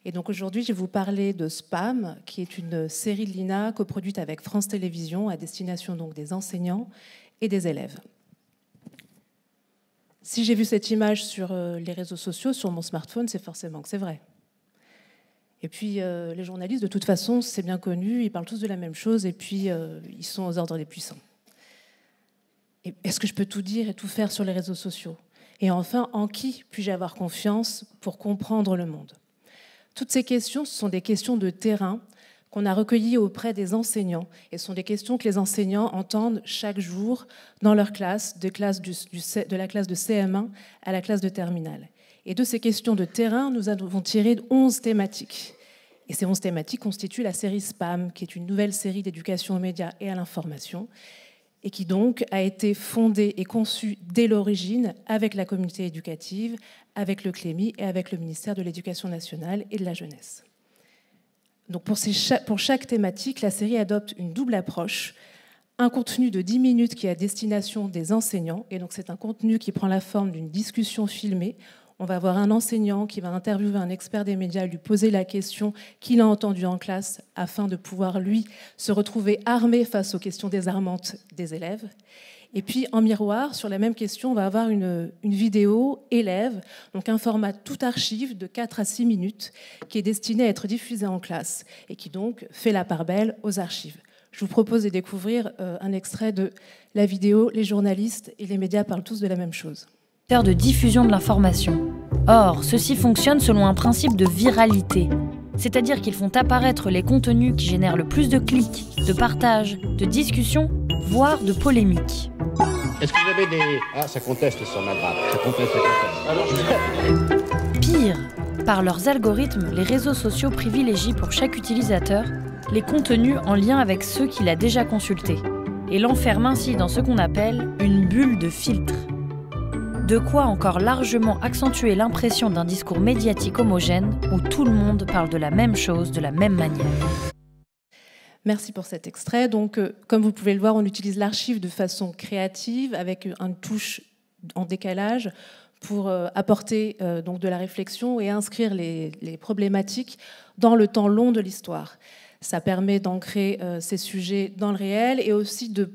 Et donc aujourd'hui, je vais vous parler de Spam, qui est une série de l'INA coproduite avec France Télévisions à destination donc des enseignants et des élèves. Si j'ai vu cette image sur les réseaux sociaux, sur mon smartphone, c'est forcément que c'est vrai. Et puis les journalistes, de toute façon, c'est bien connu, ils parlent tous de la même chose et puis ils sont aux ordres des puissants. Et est-ce que je peux tout dire et tout faire sur les réseaux sociaux? Et enfin, en qui puis-je avoir confiance pour comprendre le monde? Toutes ces questions, ce sont des questions de terrain qu'on a recueillies auprès des enseignants et ce sont des questions que les enseignants entendent chaque jour dans leur classe, de la classe de CM1 à la classe de terminale. Et de ces questions de terrain, nous avons tiré 11 thématiques. Et ces 11 thématiques constituent la série Spam, qui est une nouvelle série d'éducation aux médias et à l'information, et qui donc a été fondée et conçue dès l'origine avec la communauté éducative, avec le CLEMI et avec le ministère de l'Éducation nationale et de la jeunesse. Donc pour chaque thématique, la série adopte une double approche, un contenu de 10 minutes qui est à destination des enseignants, et donc c'est un contenu qui prend la forme d'une discussion filmée. On va avoir un enseignant qui va interviewer un expert des médias, lui poser la question qu'il a entendue en classe afin de pouvoir, lui, se retrouver armé face aux questions désarmantes des élèves. Et puis, en miroir, sur la même question, on va avoir une vidéo élève, donc un format tout archive de 4 à 6 minutes qui est destiné à être diffusé en classe et qui donc fait la part belle aux archives. Je vous propose de découvrir un extrait de la vidéo « Les journalistes et les médias parlent tous de la même chose ». De diffusion de l'information. Or, ceci fonctionne selon un principe de viralité, c'est-à-dire qu'ils font apparaître les contenus qui génèrent le plus de clics, de partages, de discussions, voire de polémiques. Est-ce que vous avez des... Ah, ça conteste sur ma grappe. Ça conteste, Alors, Pire, par leurs algorithmes, les réseaux sociaux privilégient pour chaque utilisateur les contenus en lien avec ceux qu'il a déjà consultés et l'enferment ainsi dans ce qu'on appelle une bulle de filtre. De quoi encore largement accentuer l'impression d'un discours médiatique homogène où tout le monde parle de la même chose, de la même manière. Merci pour cet extrait. Donc, comme vous pouvez le voir, on utilise l'archive de façon créative, avec une touche en décalage, pour apporter donc de la réflexion et inscrire les problématiques dans le temps long de l'histoire. Ça permet d'ancrer ces sujets dans le réel et aussi de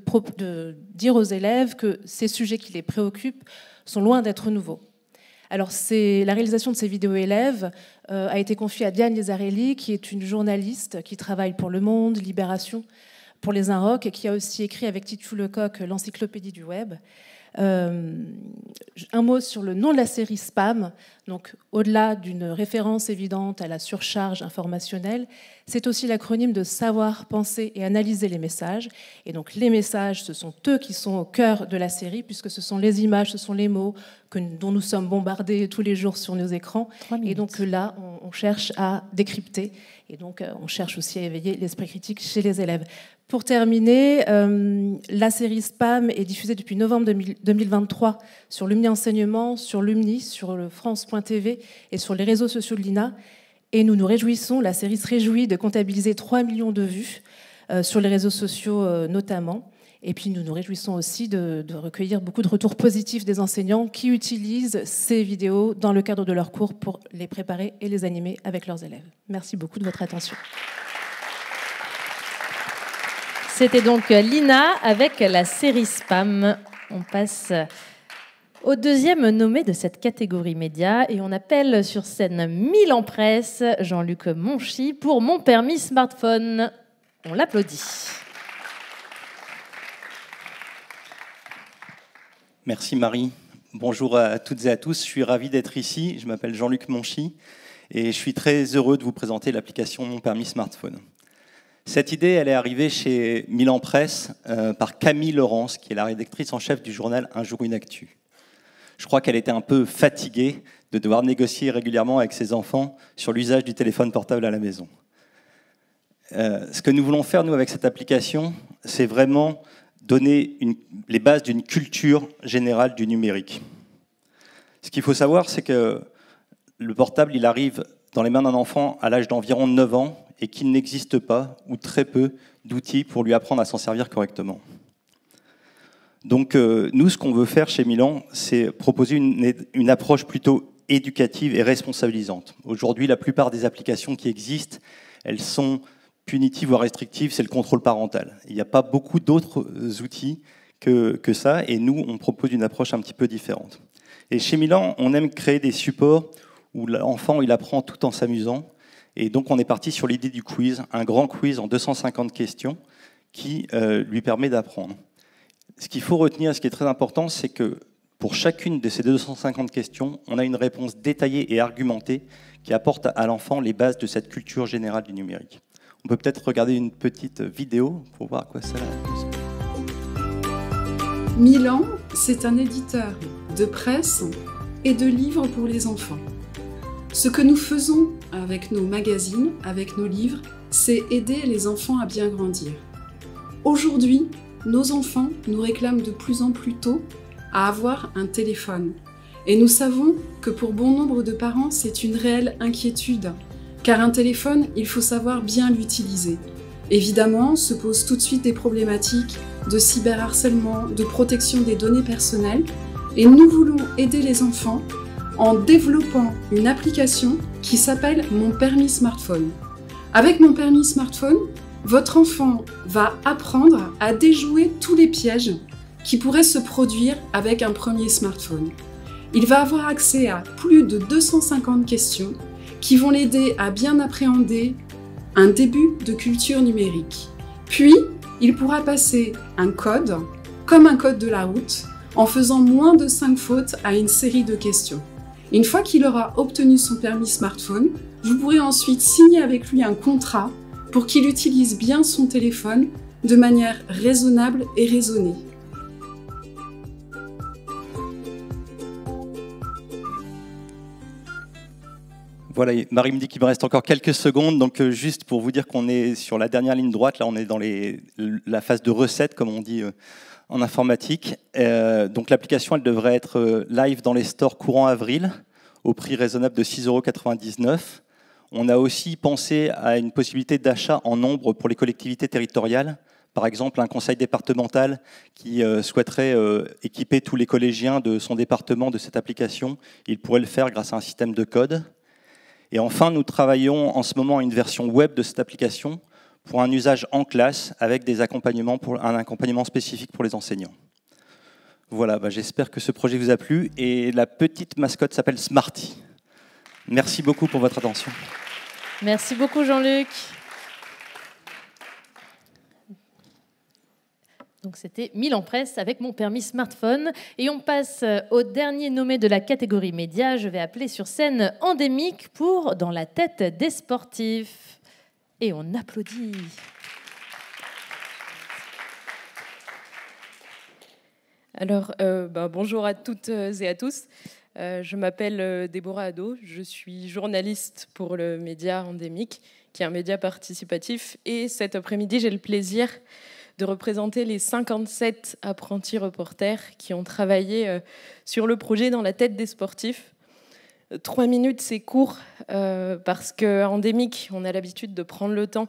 dire aux élèves que ces sujets qui les préoccupent sont loin d'être nouveaux. Alors, la réalisation de ces vidéos élèves a été confiée à Diane Liesarelli, qui est une journaliste qui travaille pour Le Monde, Libération, pour les Inrocks, et qui a aussi écrit avec Titu Lecoq l'encyclopédie du web. Un mot sur le nom de la série Spam. Donc, au-delà d'une référence évidente à la surcharge informationnelle, c'est aussi l'acronyme de savoir, penser et analyser les messages. Et donc, les messages, ce sont eux qui sont au cœur de la série, puisque ce sont les images, ce sont les mots dont nous sommes bombardés tous les jours sur nos écrans. Et donc là, on cherche à décrypter. Et donc, on cherche aussi à éveiller l'esprit critique chez les élèves. Pour terminer, la série Spam est diffusée depuis novembre 2023 sur Lumni Enseignement, sur Lumni, sur le France.tv et sur les réseaux sociaux de l'INA. Et nous nous réjouissons, la série se réjouit de comptabiliser 3 millions de vues sur les réseaux sociaux notamment. Et puis nous nous réjouissons aussi de recueillir beaucoup de retours positifs des enseignants qui utilisent ces vidéos dans le cadre de leurs cours pour les préparer et les animer avec leurs élèves. Merci beaucoup de votre attention. C'était donc Lina avec la série Spam. On passe au deuxième nommé de cette catégorie média et on appelle sur scène Milan Presse, Jean-Luc Monchy, pour Mon permis smartphone. On l'applaudit. Merci Marie. Bonjour à toutes et à tous. Je suis ravi d'être ici. Je m'appelle Jean-Luc Monchy et je suis très heureux de vous présenter l'application Mon permis smartphone. Cette idée, elle est arrivée chez Milan Presse par Camille Laurence, qui est la rédactrice en chef du journal Un jour une actu. Je crois qu'elle était un peu fatiguée de devoir négocier régulièrement avec ses enfants sur l'usage du téléphone portable à la maison. Ce que nous voulons faire, nous, avec cette application, c'est vraiment donner les bases d'une culture générale du numérique. Ce qu'il faut savoir, c'est que le portable, il arrive dans les mains d'un enfant à l'âge d'environ 9 ans et qu'il n'existe pas, ou très peu, d'outils pour lui apprendre à s'en servir correctement. Donc nous, ce qu'on veut faire chez Milan, c'est proposer une approche plutôt éducative et responsabilisante. Aujourd'hui, la plupart des applications qui existent, elles sont punitives ou restrictives, c'est le contrôle parental. Il n'y a pas beaucoup d'autres outils que ça, et nous, on propose une approche un petit peu différente. Et chez Milan, on aime créer des supports où l'enfant il apprend tout en s'amusant. Et donc on est parti sur l'idée du quiz, un grand quiz en 250 questions qui lui permet d'apprendre. Ce qu'il faut retenir, ce qui est très important, c'est que pour chacune de ces 250 questions, on a une réponse détaillée et argumentée qui apporte à l'enfant les bases de cette culture générale du numérique. On peut peut-être regarder une petite vidéo pour voir à quoi ça ressemble. Milan, c'est un éditeur de presse et de livres pour les enfants. Ce que nous faisons avec nos magazines, avec nos livres, c'est aider les enfants à bien grandir. Aujourd'hui, nos enfants nous réclament de plus en plus tôt à avoir un téléphone. Et nous savons que pour bon nombre de parents, c'est une réelle inquiétude, car un téléphone, il faut savoir bien l'utiliser. Évidemment, se posent tout de suite des problématiques de cyberharcèlement, de protection des données personnelles, et nous voulons aider les enfants en développant une application qui s'appelle Mon Permis Smartphone. Avec Mon Permis Smartphone, votre enfant va apprendre à déjouer tous les pièges qui pourraient se produire avec un premier smartphone. Il va avoir accès à plus de 250 questions qui vont l'aider à bien appréhender un début de culture numérique. Puis, il pourra passer un code, comme un code de la route, en faisant moins de 5 fautes à une série de questions. Une fois qu'il aura obtenu son permis smartphone, vous pourrez ensuite signer avec lui un contrat pour qu'il utilise bien son téléphone de manière raisonnable et raisonnée. Voilà, Marie me dit qu'il me reste encore quelques secondes, donc juste pour vous dire qu'on est sur la dernière ligne droite, là on est dans la phase de recette, comme on dit en informatique. Donc l'application, elle devrait être live dans les stores courant avril, au prix raisonnable de 6,99 €. On a aussi pensé à une possibilité d'achat en nombre pour les collectivités territoriales. Par exemple, un conseil départemental qui souhaiterait équiper tous les collégiens de son département de cette application, il pourrait le faire grâce à un système de code. Et enfin, nous travaillons en ce moment à une version web de cette application pour un usage en classe avec des accompagnements un accompagnement spécifique pour les enseignants. Voilà, j'espère que ce projet vous a plu. Et la petite mascotte s'appelle Smarty. Merci beaucoup pour votre attention. Merci beaucoup Jean-Luc. Donc c'était Milan Presse avec Mon Permis Smartphone. Et on passe au dernier nommé de la catégorie médias. Je vais appeler sur scène Endémique pour Dans la tête des sportifs. Et on applaudit. Alors, bonjour à toutes et à tous. Je m'appelle Déborah Hadot. Je suis journaliste pour le média Endémique, qui est un média participatif. Et cet après-midi, j'ai le plaisir de représenter les 57 apprentis reporters qui ont travaillé sur le projet Dans la tête des sportifs. 3 minutes, c'est court, parce qu'à Endémique, on a l'habitude de prendre le temps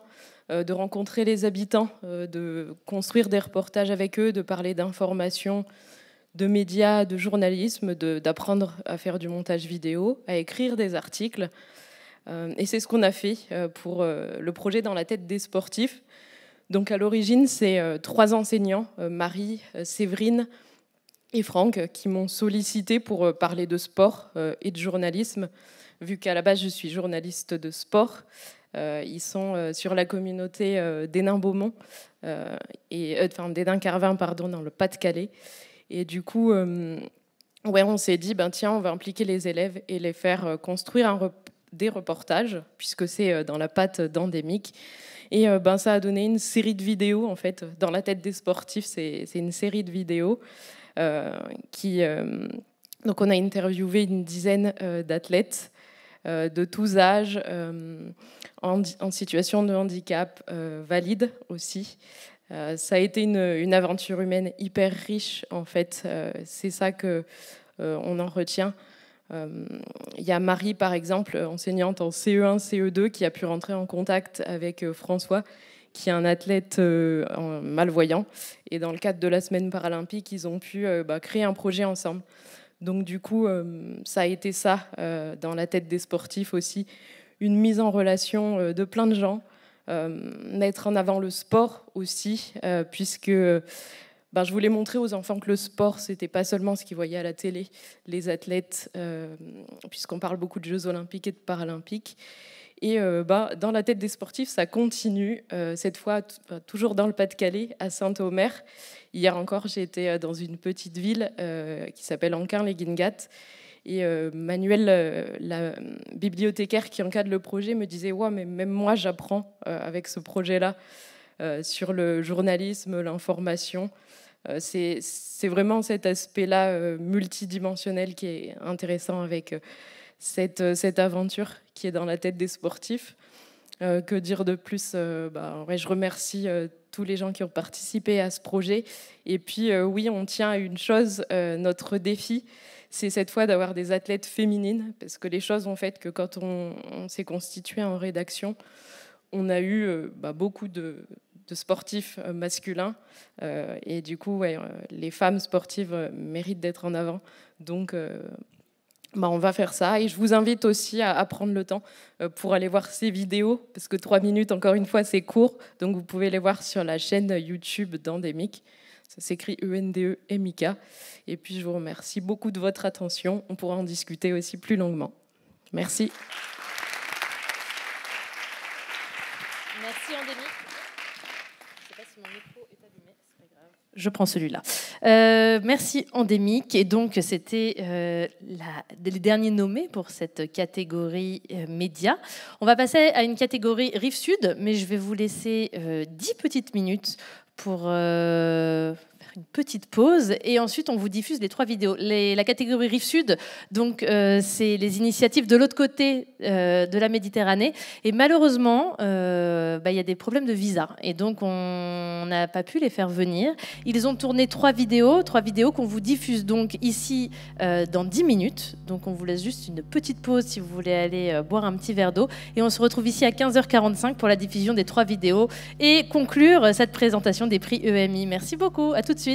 de rencontrer les habitants, de construire des reportages avec eux, de parler d'informations, de médias, de journalisme, d'apprendre à faire du montage vidéo, à écrire des articles. Et c'est ce qu'on a fait pour le projet Dans la tête des sportifs. Donc à l'origine, c'est 3 enseignants, Marie, Séverine et Franck, qui m'ont sollicité pour parler de sport et de journalisme, vu qu'à la base, je suis journaliste de sport. Ils sont sur la communauté d'Hénin-Beaumont, d'Hénin-Carvin, dans le Pas-de-Calais. Et du coup, on s'est dit, tiens, on va impliquer les élèves et les faire construire des reportages, puisque c'est dans la patte d'Endémique. Et ça a donné une série de vidéos, en fait. Dans la tête des sportifs, c'est une série de vidéos donc on a interviewé une dizaine d'athlètes de tous âges, en situation de handicap, valides aussi. Ça a été une aventure humaine hyper riche, en fait. C'est ça qu'on en retient. Il y a Marie, par exemple, enseignante en CE1, CE2, qui a pu rentrer en contact avec François, qui est un athlète malvoyant. Et dans le cadre de la semaine paralympique, ils ont pu créer un projet ensemble. Donc du coup, ça a été ça, dans la tête des sportifs aussi, une mise en relation de plein de gens, mettre en avant le sport aussi, puisque je voulais montrer aux enfants que le sport, c'était pas seulement ce qu'ils voyaient à la télé, les athlètes, puisqu'on parle beaucoup de Jeux olympiques et de paralympiques. Et dans la tête des sportifs, ça continue, cette fois toujours dans le Pas-de-Calais, à Saint-Omer. Hier encore, j'ai été dans une petite ville qui s'appelle Anquin-les-Guingates. Et Manuel, la bibliothécaire qui encadre le projet, me disait « Ouais, mais même moi, j'apprends avec ce projet-là sur le journalisme, l'information. » C'est vraiment cet aspect-là multidimensionnel qui est intéressant avec cette aventure qui est dans la tête des sportifs. Que dire de plus? Je remercie tous les gens qui ont participé à ce projet. Et puis, oui, on tient à une chose, notre défi, c'est cette fois d'avoir des athlètes féminines, parce que les choses ont fait que quand on s'est constitué en rédaction, on a eu beaucoup de sportifs masculins. Et du coup, les femmes sportives méritent d'être en avant. Donc, on va faire ça. Et je vous invite aussi à prendre le temps pour aller voir ces vidéos, parce que 3 minutes, encore une fois, c'est court. Donc, vous pouvez les voir sur la chaîne YouTube d'Endemic. Ça s'écrit ENDEMIK. Et puis, je vous remercie beaucoup de votre attention. On pourra en discuter aussi plus longuement. Merci. Merci, Endemic. Je ne sais pas si mon micro est allumé. C'est pas grave. Je prends celui-là. Merci, Endemic. Et donc, c'était les derniers nommés pour cette catégorie média. On va passer à une catégorie Rive-Sud, mais je vais vous laisser 10 petites minutes pour faire une petite pause et ensuite on vous diffuse les 3 vidéos. La catégorie Rive-Sud, donc c'est les initiatives de l'autre côté de la Méditerranée et malheureusement il y a des problèmes de visa et donc on n'a pas pu les faire venir. Ils ont tourné 3 vidéos qu'on vous diffuse donc ici dans 10 minutes. Donc on vous laisse juste une petite pause si vous voulez aller boire un petit verre d'eau et on se retrouve ici à 15h45 pour la diffusion des 3 vidéos et conclure cette présentation des prix EMI. Merci beaucoup, à tout de suite.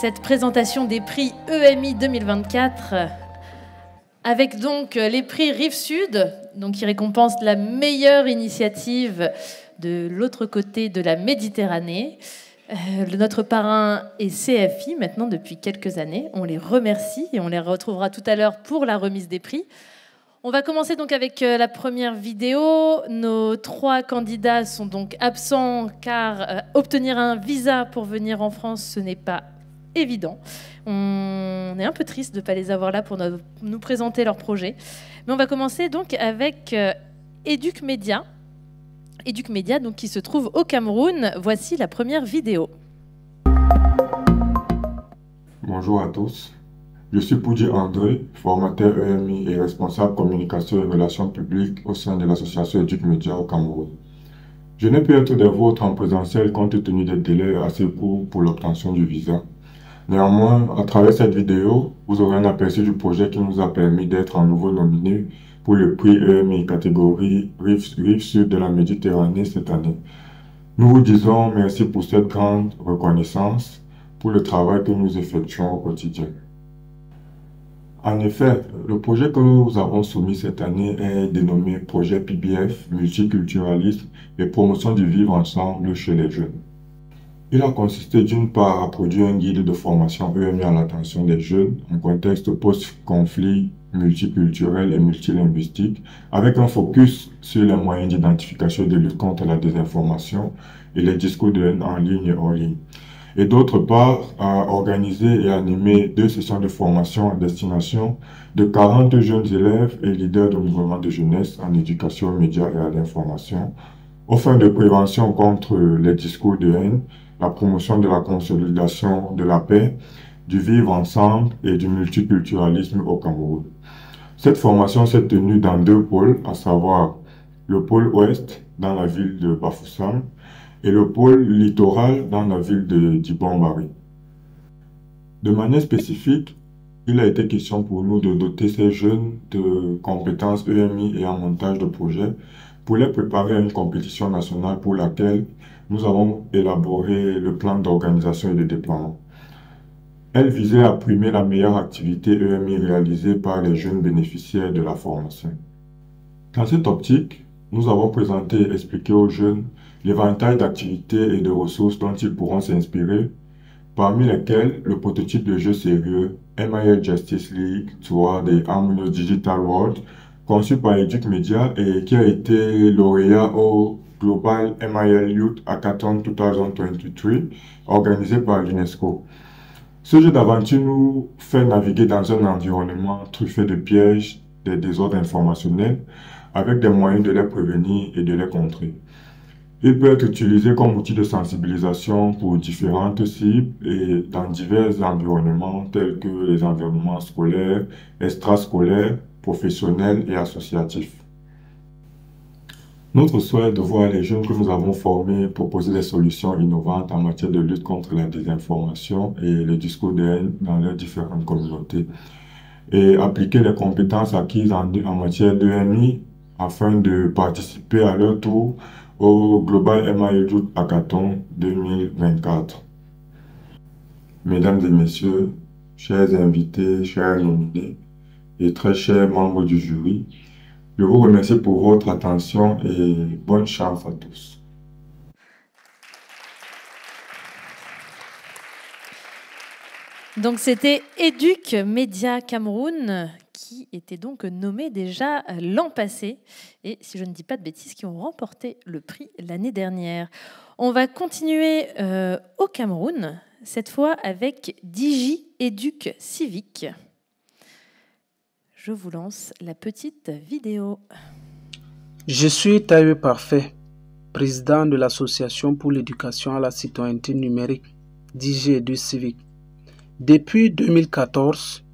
cette présentation des prix EMI 2024 avec donc les prix Rive Sud, donc qui récompensent la meilleure initiative de l'autre côté de la Méditerranée. Notre parrain est CFI maintenant depuis quelques années. On les remercie et on les retrouvera tout à l'heure pour la remise des prix. On va commencer donc avec la première vidéo. Nos 3 candidats sont donc absents car obtenir un visa pour venir en France, ce n'est pas évident. On est un peu triste de ne pas les avoir là pour nous présenter leur projet. Mais on va commencer donc avec Educ Media. Educ Media, donc, qui se trouve au Cameroun. Voici la première vidéo. Bonjour à tous. Je suis Poudji André, formateur EMI et responsable communication et relations publiques au sein de l'association Educ Media au Cameroun. Je n'ai pu être des vôtres en présentiel compte tenu des délais assez courts pour l'obtention du visa. Néanmoins, à travers cette vidéo, vous aurez un aperçu du projet qui nous a permis d'être à nouveau nominés pour le prix EMI catégorie Rive Sud de la Méditerranée cette année. Nous vous disons merci pour cette grande reconnaissance pour le travail que nous effectuons au quotidien. En effet, le projet que nous avons soumis cette année est dénommé Projet PBF, multiculturalisme et promotion du vivre ensemble chez les jeunes. Il a consisté d'une part à produire un guide de formation EMI à l'attention des jeunes en contexte post-conflit multiculturel et multilinguistique, avec un focus sur les moyens d'identification et de lutte contre la désinformation et les discours de haine en ligne et hors ligne. Et d'autre part, à organiser et animer 2 sessions de formation à destination de 40 jeunes élèves et leaders de mouvements de jeunesse en éducation aux médias et à l'information, aux fins de prévention contre les discours de haine, la promotion de la consolidation de la paix, du vivre ensemble et du multiculturalisme au Cameroun. Cette formation s'est tenue dans 2 pôles, à savoir le pôle ouest dans la ville de Bafoussam et le pôle littoral dans la ville de Dibon-Bari. De manière spécifique, il a été question pour nous de doter ces jeunes de compétences EMI et en montage de projets pour les préparer à une compétition nationale pour laquelle nous avons élaboré le plan d'organisation et de déploiement. Elle visait à primer la meilleure activité EMI réalisée par les jeunes bénéficiaires de la formation. Dans cette optique, nous avons présenté et expliqué aux jeunes l'éventail d'activités et de ressources dont ils pourront s'inspirer, parmi lesquelles le prototype de jeu sérieux MIL Justice League Toward the Harmonious Digital World, conçu par Educ Media et qui a été lauréat au Global MIL Youth Hackathon 2023, organisé par l'UNESCO. Ce jeu d'aventure nous fait naviguer dans un environnement truffé de pièges, des désordres informationnels, avec des moyens de les prévenir et de les contrer. Il peut être utilisé comme outil de sensibilisation pour différentes cibles et dans divers environnements tels que les environnements scolaires, extrascolaires, professionnels et associatifs. Notre souhait est de voir les jeunes que nous avons formés proposer des solutions innovantes en matière de lutte contre la désinformation et le discours de haine dans leurs différentes communautés et appliquer les compétences acquises en matière d'EMI afin de participer à leur tour au Global MIL Youth Hackathon 2024. Mesdames et messieurs, chers invités, chers nominés et très chers membres du jury, je vous remercie pour votre attention et bonne chance à tous. Donc c'était Educ Media Cameroun qui était donc nommé déjà l'an passé et, si je ne dis pas de bêtises, qui ont remporté le prix l'année dernière. On va continuer au Cameroun, cette fois avec Digi Educ Civique. Je vous lance la petite vidéo. Je suis Taïwe Parfait, président de l'Association pour l'éducation à la citoyenneté numérique, Digi Educ Civique. Depuis 2014,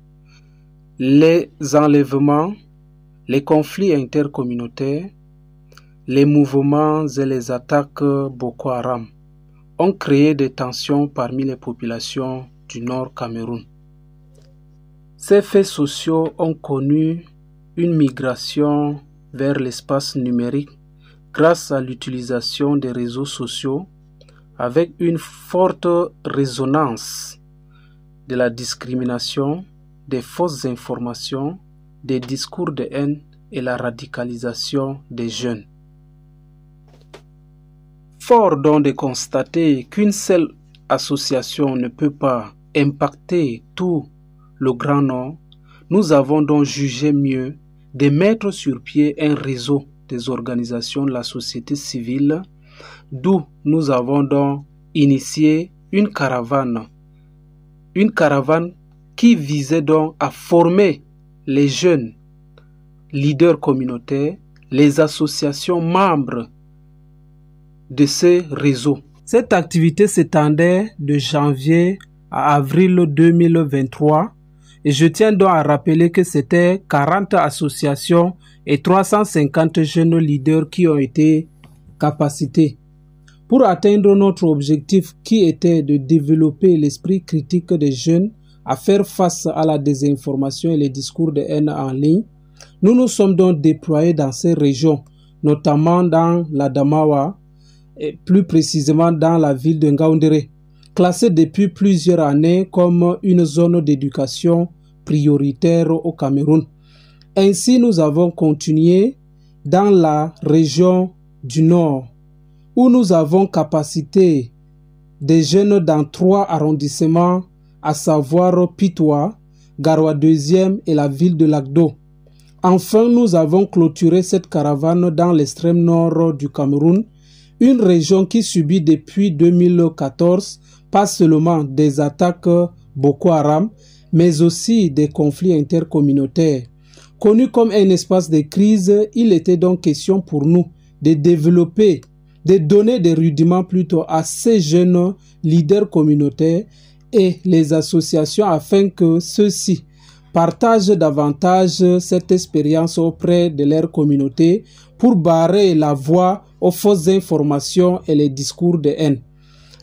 les enlèvements, les conflits intercommunautaires, les mouvements et les attaques Boko Haram ont créé des tensions parmi les populations du Nord Cameroun. Ces faits sociaux ont connu une migration vers l'espace numérique grâce à l'utilisation des réseaux sociaux avec une forte résonance de la discrimination, des fausses informations, des discours de haine et la radicalisation des jeunes. Fort donc de constater qu'une seule association ne peut pas impacter tout le Grand Nord, nous avons donc jugé mieux de mettre sur pied un réseau des organisations de la société civile, d'où nous avons donc initié une caravane qui visait donc à former les jeunes leaders communautaires, les associations membres de ces réseaux. Cette activité s'étendait de janvier à avril 2023 et je tiens donc à rappeler que c'était 40 associations et 350 jeunes leaders qui ont été capacités. Pour atteindre notre objectif qui était de développer l'esprit critique des jeunes à faire face à la désinformation et les discours de haine en ligne, nous nous sommes donc déployés dans ces régions, notamment dans l'Adamawa, et plus précisément dans la ville de Ngaoundéré, classée depuis plusieurs années comme une zone d'éducation prioritaire au Cameroun. Ainsi, nous avons continué dans la région du Nord, où nous avons capacité des jeunes dans 3 arrondissements, à savoir Pitois, Garoua 2e et la ville de Lagdo. Enfin, nous avons clôturé cette caravane dans l'extrême nord du Cameroun, une région qui subit depuis 2014 pas seulement des attaques Boko Haram, mais aussi des conflits intercommunautaires. Connu comme un espace de crise, il était donc question pour nous de développer, de donner des rudiments plutôt à ces jeunes leaders communautaires et les associations afin que ceux-ci partagent davantage cette expérience auprès de leur communauté pour barrer la voie aux fausses informations et les discours de haine.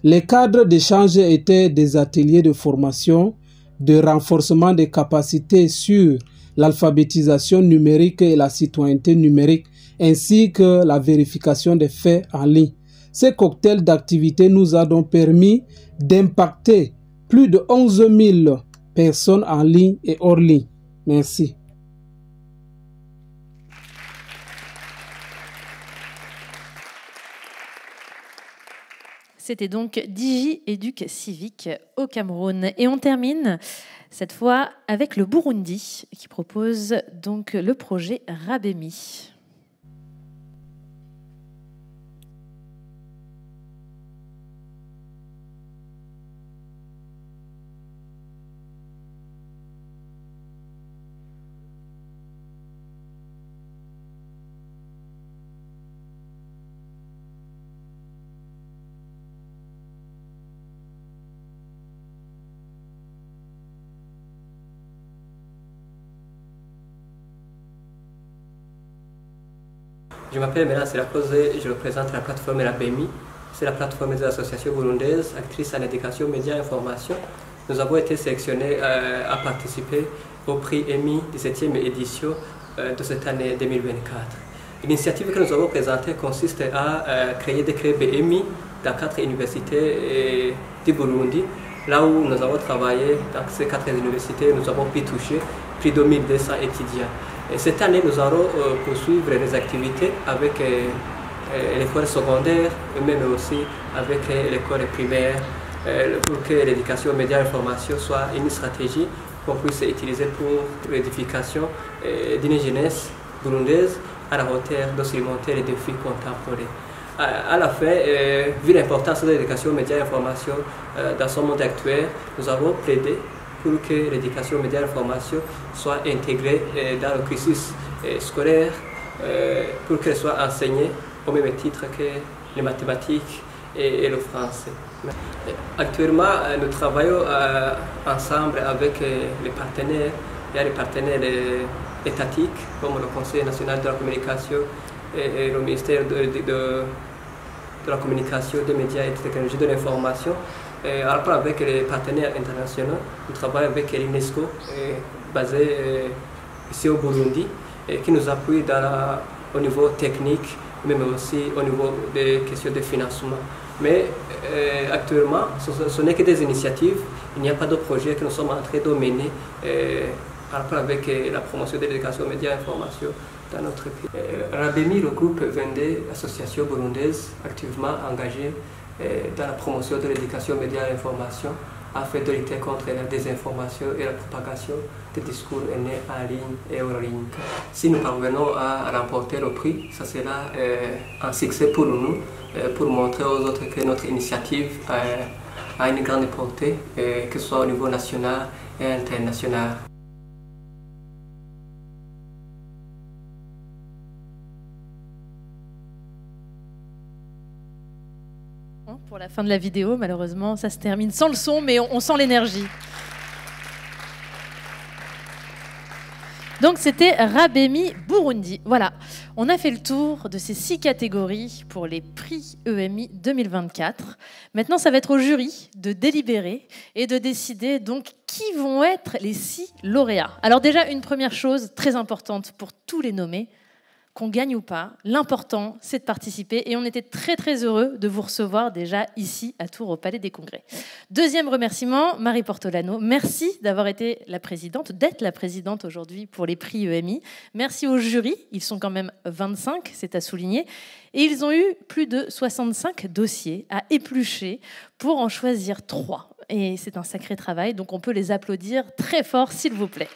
Les cadres d'échange étaient des ateliers de formation, de renforcement des capacités sur l'alphabétisation numérique et la citoyenneté numérique, ainsi que la vérification des faits en ligne. Ces cocktails d'activités nous a donc permis d'impacter plus de 11 000 personnes en ligne et hors ligne. Merci. C'était donc Digi Éduc Civique au Cameroun. Et on termine cette fois avec le Burundi qui propose donc le projet Rabemi. Je m'appelle Mélan Seraposé et je représente la plateforme Rabemi. C'est la plateforme des associations burundaises actrices en éducation, médias et information. Nous avons été sélectionnés à participer au prix EMI 17e édition de cette année 2024. L'initiative que nous avons présentée consiste à créer des clubs EMI dans 4 universités du Burundi. Là où nous avons travaillé dans ces 4 universités, nous avons pu toucher plus de 1200 étudiants. Et cette année, nous allons poursuivre les activités avec l'école secondaire, mais aussi avec l'école primaire, pour que l'éducation aux médias et information soit une stratégie qu'on puisse utiliser pour l'édification d'une jeunesse burundaise à la hauteur de surmonter les défis contemporains. À la fin, vu l'importance de l'éducation aux médias et information dans ce monde actuel, nous avons plaidé pour que l'éducation aux médias et l'information soit intégrée dans le cursus scolaire, pour qu'elle soit enseignée au même titre que les mathématiques et le français. Actuellement, nous travaillons ensemble avec les partenaires. Il y a les partenaires étatiques, comme le Conseil national de la communication et le ministère de la communication, des médias et des technologies de l'information. En rapport avec les partenaires internationaux, nous travaillons avec l'UNESCO, basé ici au Burundi, qui nous appuie au niveau technique mais aussi au niveau des questions de financement. Mais actuellement, ce n'est que des initiatives, il n'y a pas de projet que nous sommes en train de mener par rapport avec la promotion de l'éducation aux médias et information dans notre pays. Rabemi regroupe 22 associations burundaises activement engagées dans la promotion de l'éducation aux médias et information afin de lutter contre la désinformation et la propagation des discours haineux en ligne et hors ligne. Si nous parvenons à remporter le prix, ça sera un succès pour nous, pour montrer aux autres que notre initiative a une grande portée, que ce soit au niveau national et international. Pour la fin de la vidéo, malheureusement, ça se termine sans le son, mais on sent l'énergie. Donc c'était Rabemi Burundi. Voilà, on a fait le tour de ces 6 catégories pour les prix EMI 2024. Maintenant, ça va être au jury de délibérer et de décider donc qui vont être les 6 lauréats. Alors déjà, une première chose très importante pour tous les nommés, qu'on gagne ou pas, l'important, c'est de participer. Et on était très, très heureux de vous recevoir déjà ici, à Tours, au Palais des Congrès. Deuxième remerciement, Marie Portolano. Merci d'avoir été la présidente, d'être la présidente aujourd'hui pour les prix EMI. Merci au jury. Ils sont quand même 25, c'est à souligner. Et ils ont eu plus de 65 dossiers à éplucher pour en choisir 3. Et c'est un sacré travail, donc on peut les applaudir très fort, s'il vous plaît.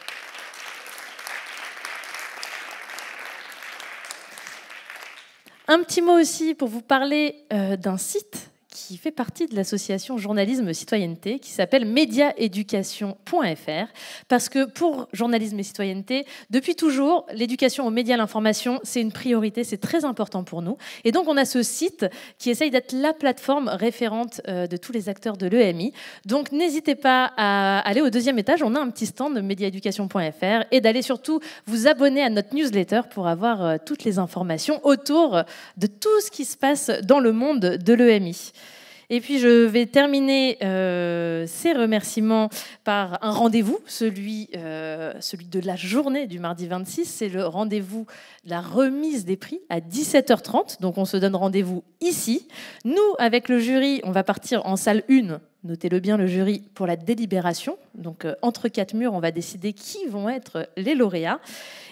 Un petit mot aussi pour vous parler d'un site qui fait partie de l'association Journalisme Citoyenneté, qui s'appelle mediaeducation.fr, parce que pour Journalisme et Citoyenneté, depuis toujours, l'éducation aux médias et l'information, c'est une priorité, c'est très important pour nous. Et donc on a ce site qui essaye d'être la plateforme référente de tous les acteurs de l'EMI. Donc n'hésitez pas à aller au 2e étage, on a un petit stand de mediaeducation.fr, et d'aller surtout vous abonner à notre newsletter pour avoir toutes les informations autour de tout ce qui se passe dans le monde de l'EMI. Et puis je vais terminer ces remerciements par un rendez-vous, celui de la journée du mardi 26. C'est le rendez-vous de la remise des prix à 17h30. Donc on se donne rendez-vous ici. Nous, avec le jury, on va partir en salle 1. Notez-le bien, le jury, pour la délibération. Donc entre 4 murs, on va décider qui vont être les lauréats.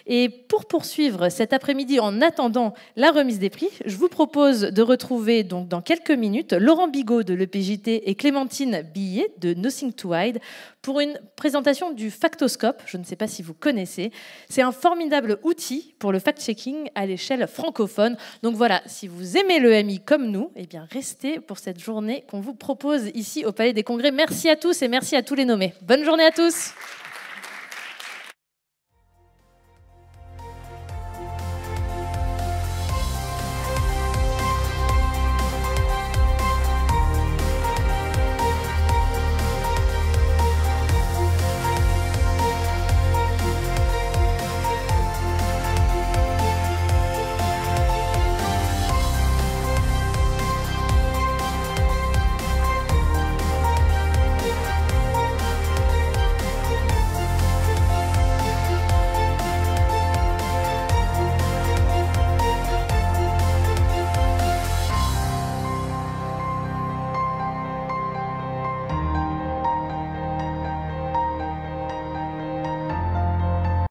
Et pour poursuivre cet après-midi, en attendant la remise des prix, je vous propose de retrouver donc dans quelques minutes Laurent Bigot de l'EPJT et Clémentine Billet de Nothing to Hide pour une présentation du Factoscope. Je ne sais pas si vous connaissez. C'est un formidable outil pour le fact-checking à l'échelle francophone. Donc voilà, si vous aimez l'EMI comme nous, eh bien restez pour cette journée qu'on vous propose ici au Palais des Congrès. Merci à tous et merci à tous les nommés. Bonne journée à tous.